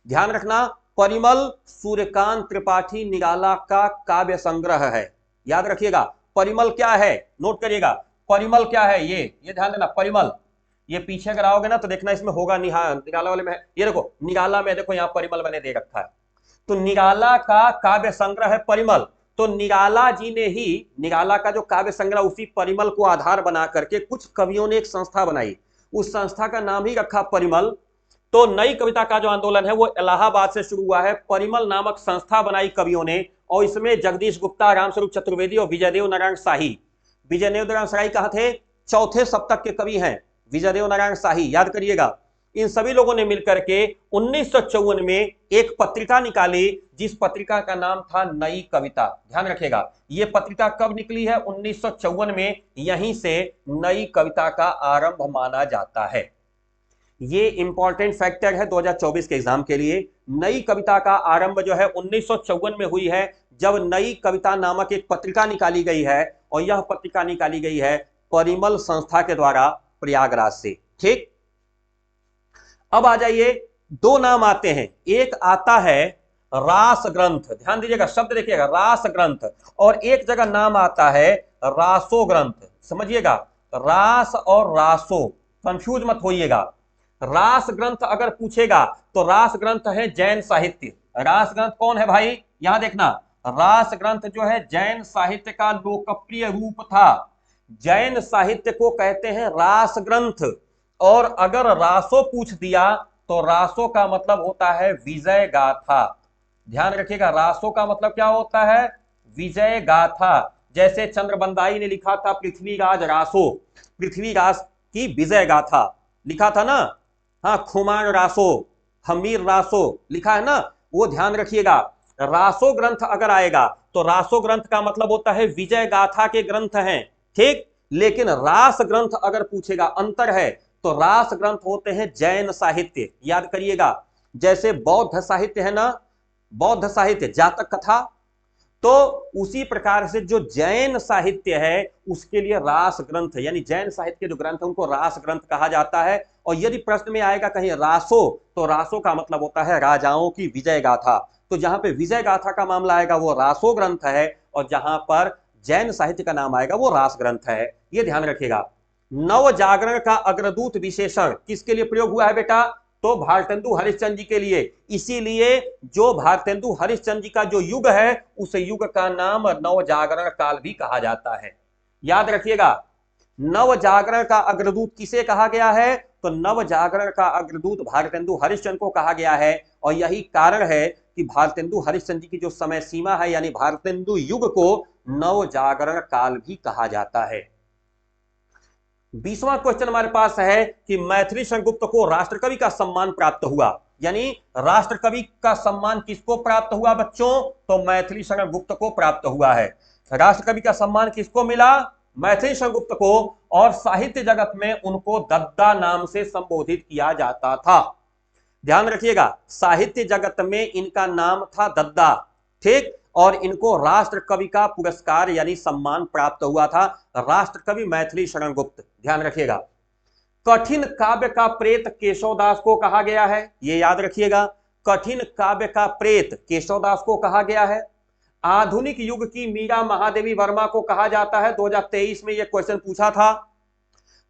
S1: ध्यान रखना, परिमल सूर्यकांत त्रिपाठी निराला का काव्य संग्रह है। याद रखिएगा, परिमल क्या है, नोट करिएगा। परिमल क्या है? ये ध्यान देना, परिमल। ये पीछे अगर आओगे ना तो देखना इसमें होगा निराला वाले में है। ये देखो निराला में, देखो यहाँ परिमल मैंने दे रखा है। तो निराला का काव्य संग्रह है परिमल। तो निराला जी ने ही, निराला का जो काव्य संग्रह उसी परिमल को आधार बना करके कुछ कवियों ने एक संस्था बनाई, उस संस्था का नाम ही रखा परिमल। तो नई कविता का जो आंदोलन है वो इलाहाबाद से शुरू हुआ है। परिमल नामक संस्था बनाई कवियों ने, और इसमें जगदीश गुप्ता, रामस्वरूप चतुर्वेदी और विजयदेव नारायण शाही। विजयदेव नारायण शाही कहाँ थे? चौथे सप्तक के कवि हैं विजयदेव नारायण शाही, याद करिएगा। इन सभी लोगों ने मिलकर के 1954 में एक पत्रिका निकाली, जिस पत्रिका का नाम था नई कविता। ध्यान रखिएगा, ये पत्रिका कब निकली है? 1954 में। यहीं से नई कविता का आरंभ माना जाता है। ये इंपॉर्टेंट फैक्टर है 2024 के एग्जाम के लिए। नई कविता का आरंभ जो है 1954 में हुई है, जब नई कविता नामक एक पत्रिका निकाली गई है, और यह पत्रिका निकाली गई है परिमल संस्था के द्वारा प्रयागराज से। ठीक, अब आ जाइए, दो नाम आते हैं, एक आता है रास ग्रंथ, ध्यान दीजिएगा, शब्द देखिएगा, रास ग्रंथ, और एक जगह नाम आता है रासो ग्रंथ। समझिएगा, रास और रासो, कंफ्यूज मत होइएगा। रास ग्रंथ अगर पूछेगा तो रास ग्रंथ है जैन साहित्य। रास ग्रंथ कौन है भाई? यहां देखना, रास ग्रंथ जो है जैन साहित्य का लोकप्रिय रूप था। जैन साहित्य को कहते हैं रास ग्रंथ। और अगर रासो पूछ दिया तो रासो का मतलब होता है विजय गाथा। ध्यान रखिएगा, रासो का मतलब क्या होता है? विजय गाथा। जैसे चंद्रबंदाई ने लिखा था पृथ्वीराज रासो, पृथ्वीराज की विजय गाथा लिखा था ना। हाँ, खुमान रासो, हमीर रासो लिखा है ना, वो ध्यान रखिएगा। रासो ग्रंथ अगर आएगा तो रासो ग्रंथ का मतलब होता है विजय गाथा के ग्रंथ हैं। ठीक, लेकिन रास ग्रंथ अगर पूछेगा, अंतर है। तो रास ग्रंथ होते हैं जैन साहित्य, याद करिएगा। जैसे बौद्ध साहित्य है ना, बौद्ध साहित्य जातक कथा, तो उसी प्रकार से जो जैन साहित्य है उसके लिए रास ग्रंथ, यानी जैन साहित्य के जो ग्रंथ है उनको रास ग्रंथ कहा जाता है। और यदि प्रश्न में आएगा कहीं रासो, तो रासो का मतलब होता है राजाओं की विजय गाथा। तो जहां पे विजय गाथा का मामला आएगा वो रासो ग्रंथ है, और जहां पर जैन साहित्य का नाम आएगा वो रास ग्रंथ है। ये ध्यान रखिएगा। नव जागरण का अग्रदूत विशेषण किसके लिए प्रयोग हुआ है बेटा? तो भारतेंदु हरिश्चंद्र जी के लिए। इसीलिए जो भारतेंदु हरिश्चंद्र जी का जो युग है उस युग का नाम नव जागरण काल भी कहा जाता है। याद रखिएगा, नव जागरण का अग्रदूत किसे कहा गया है? तो नव जागरण का अग्रदूत भारतेंदु हरिश्चंद्र को कहा गया है। और यही कारण है कि भारतेंदु हरिश्चंद्र जी की जो समय सीमा है, यानी भारतेंदु युग को नव जागरण काल भी कहा जाता है। 20वां क्वेश्चन हमारे पास है कि मैथिली शरण को राष्ट्रकवि का सम्मान प्राप्त हुआ, यानी राष्ट्रकवि का सम्मान किसको प्राप्त हुआ बच्चों? तो मैथिली शरण को प्राप्त हुआ है। राष्ट्रकवि का सम्मान किसको मिला? मैथिली शरण को। और साहित्य जगत में उनको दद्दा नाम से संबोधित किया जाता था। ध्यान रखिएगा, साहित्य जगत में इनका नाम था दद्दा। ठीक, और इनको राष्ट्रकवि का पुरस्कार यानी सम्मान प्राप्त हुआ था, राष्ट्रकवि मैथिली शरण गुप्त। ध्यान रखिएगा, कठिन काव्य का प्रेत केशवदास को कहा गया है, ये याद रखिएगा। कठिन काव्य का प्रेत केशवदास को कहा गया है। आधुनिक युग की मीरा महादेवी वर्मा को कहा जाता है। 2023 में यह क्वेश्चन पूछा था,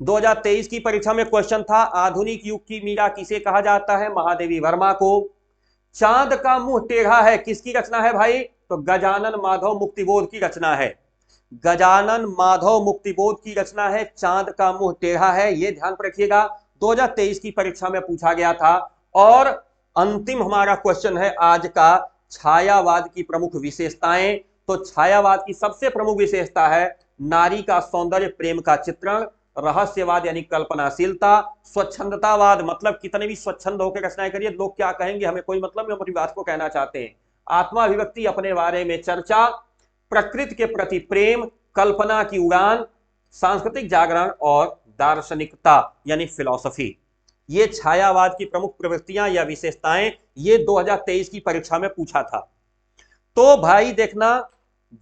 S1: 2023 की परीक्षा में क्वेश्चन था, आधुनिक युग की मीरा किसे कहा जाता है? महादेवी वर्मा को। चांद का मुंह टेढ़ा है किसकी रचना है भाई? तो गजानन माधव मुक्तिबोध की रचना है। गजानन माधव मुक्तिबोध की रचना है, चांद का मुंह टेढ़ा है। यह ध्यान पर रखिएगा, 2023 की परीक्षा में पूछा गया था। और अंतिम हमारा क्वेश्चन है आज का, छायावाद की प्रमुख विशेषताएं। तो छायावाद की सबसे प्रमुख विशेषता है नारी का सौंदर्य प्रेम का चित्रण, रहस्यवाद यानी कल्पनाशीलता, स्वच्छंदतावाद मतलब कितने भी स्वच्छंद होकर रचनाएं करिए, लोग क्या कहेंगे हमें कोई मतलब नहीं, अपनी बात को कहना चाहते हैं। आत्माभिव्यक्ति, अपने बारे में चर्चा, प्रकृति के प्रति प्रेम, कल्पना की उड़ान, सांस्कृतिक जागरण और दार्शनिकता यानी फिलॉसफी। ये छायावाद की प्रमुख प्रवृत्तियां या विशेषताएं, ये 2023 की परीक्षा में पूछा था। तो भाई देखना,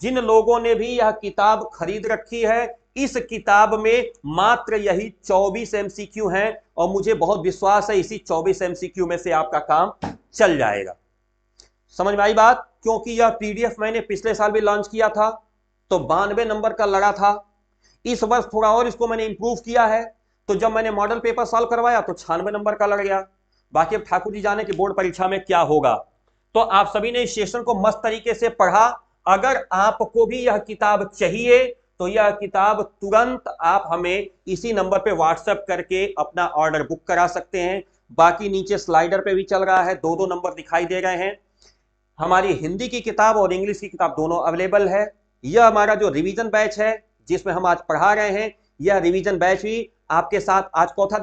S1: जिन लोगों ने भी यह किताब खरीद रखी है, इस किताब में मात्र यही 24 एमसीक्यू हैं, और मुझे बहुत विश्वास है इसी 24 एमसीक्यू में से आपका काम चल जाएगा। समझ में आई बात? क्योंकि यह पीडीएफ मैंने पिछले साल भी लॉन्च किया था तो 92 नंबर का लगा था। इस वर्ष थोड़ा और इसको मैंने इंप्रूव किया है, तो जब मैंने मॉडल पेपर सॉल्व करवाया तो 96 नंबर का लग गया। बाकी अब ठाकुर जी जाने की बोर्ड परीक्षा में क्या होगा। तो आप सभी ने इस सेशन को मस्त तरीके से पढ़ा, अगर आपको भी यह किताब चाहिए तो यह किताब तुरंत आप हमें इसी नंबर पे व्हाट्सएप करके अपना ऑर्डर बुक करा सकते हैं। बाकी नीचे स्लाइडर पे भी चल रहा है, दो दो नंबर दिखाई दे रहे हैं। हमारी हिंदी की किताब और इंग्लिश की किताब दोनों अवेलेबल है। यह हमारा जो रिवीजन बैच है जिसमें हम आज पढ़ा रहे हैं, यह रिवीजन बैच भी आपके साथ आज चौथा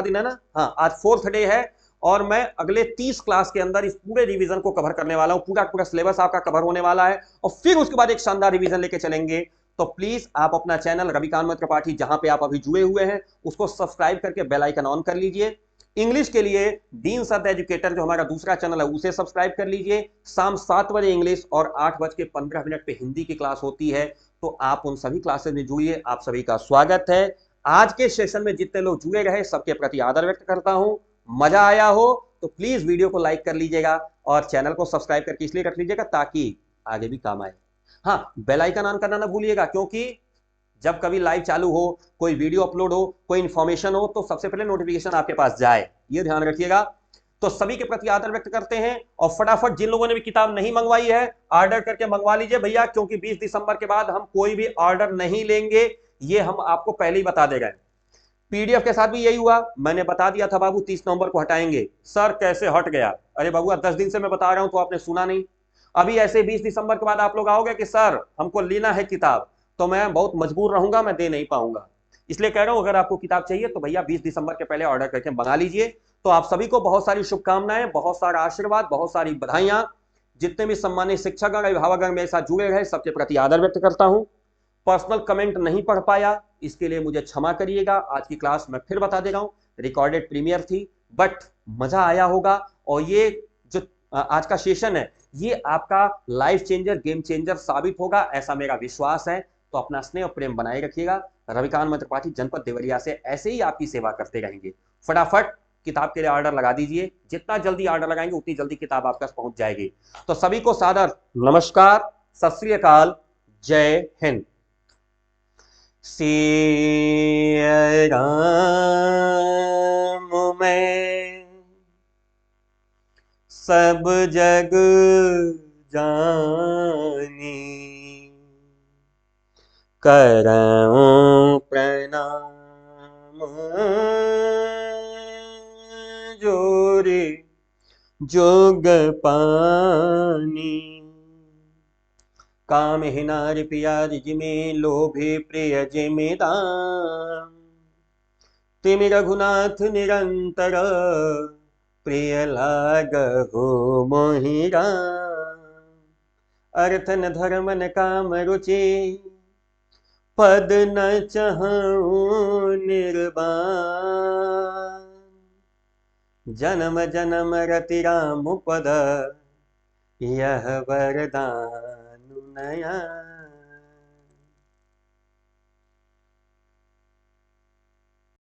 S1: दिन है ना, हाँ आज 4th डे है। और मैं अगले 30 क्लास के अंदर इस पूरे रिवीजन को कवर करने वाला हूं, पूरा पूरा सिलेबस आपका कवर होने वाला है और फिर उसके बाद एक शानदार रिवीजन लेके चलेंगे। तो प्लीज आप अपना चैनल रविकांत त्रिपाठी जहां पे आप अभी जुड़े हुए हैं उसको सब्सक्राइब करके बेल आइकन ऑन कर लीजिए। इंग्लिश के लिए दीन सत एजुकेटर जो हमारा दूसरा चैनल है उसे सब्सक्राइब कर लीजिए। शाम 7 बजे इंग्लिश और 8:15 पे हिंदी की क्लास होती है, तो आप उन सभी क्लासेस में जुड़िए। आप सभी का स्वागत है। आज के सेशन में जितने लोग जुड़े रहे सबके प्रति आदर व्यक्त करता हूं। मजा आया हो तो प्लीज वीडियो को लाइक कर लीजिएगा और चैनल को सब्सक्राइब करके इसलिए रख लीजिएगा ताकि आगे भी काम आए। हाँ, बेल आइकन ऑन करना ना भूलिएगा, क्योंकि जब कभी लाइव चालू हो, कोई वीडियो अपलोड हो, कोई इंफॉर्मेशन हो तो सबसे पहले नोटिफिकेशन आपके पास जाए, ये ध्यान रखिएगा। तो सभी के प्रति आदर व्यक्त करते हैं और फटाफट जिन लोगों ने भी किताब नहीं मंगवाई है ऑर्डर करके मंगवा लीजिए भैया, क्योंकि 20 दिसंबर के बाद हम कोई भी ऑर्डर नहीं लेंगे, ये हम आपको पहले ही बता दे गए। पीडीएफ के साथ भी यही हुआ, मैंने बता दिया था बाबू 30 नवंबर को हटाएंगे। सर कैसे हट गया? अरे बाबू 10 दिन से मैं बता रहा हूं तो आपने सुना नहीं। अभी ऐसे 20 दिसंबर के बाद आप लोग आओगे कि सर हमको लेना है किताब, तो मैं बहुत मजबूर रहूंगा, मैं दे नहीं पाऊंगा। इसलिए कह रहा हूं अगर आपको किताब चाहिए तो भैया 20 दिसंबर के पहले ऑर्डर करके मंगा लीजिए। तो आप सभी को बहुत सारी शुभकामनाएं, बहुत सारा आशीर्वाद, बहुत सारी बधाइयां। जितने भी सम्मानित शिक्षकगण अभिभावकगण मेरे साथ जुड़े रहे सबके प्रति आदर व्यक्त करता हूं। पर्सनल कमेंट नहीं पढ़ पाया इसके लिए मुझे क्षमा करिएगा। आज की क्लास मैं फिर बता दे रहा हूं रिकॉर्डेड प्रीमियर थी, बट मजा आया होगा। और ये जो आज का सेशन है ये आपका लाइफ चेंजर, गेम चेंजर साबित होगा, ऐसा मेरा विश्वास है। तो अपना स्नेह और प्रेम बनाए रखिएगा। रविकांत त्रिपाठी, जनपद देवरिया से ऐसे ही आपकी सेवा करते रहेंगे। फटाफट किताब के लिए ऑर्डर लगा दीजिए, जितना जल्दी ऑर्डर लगाएंगे उतनी जल्दी किताब आपके पास पहुंच जाएगी। तो सभी को सादर नमस्कार, सत श्री अकाल, जय हिंद। सिया राम मैं सब जग जानी, करऊं प्रणाम जोरे जोग पानी। काम हिनारि पियारि जिमे लोभे प्रिय जिमे दाम, तिमि रघुनाथ निरंतर प्रिय लागहु मोहि राम। अर्थ न धर्म न काम रुचि, पद न चहऊं निर्बान। जन्म जन्म रति राम पद, यह वरदान नया।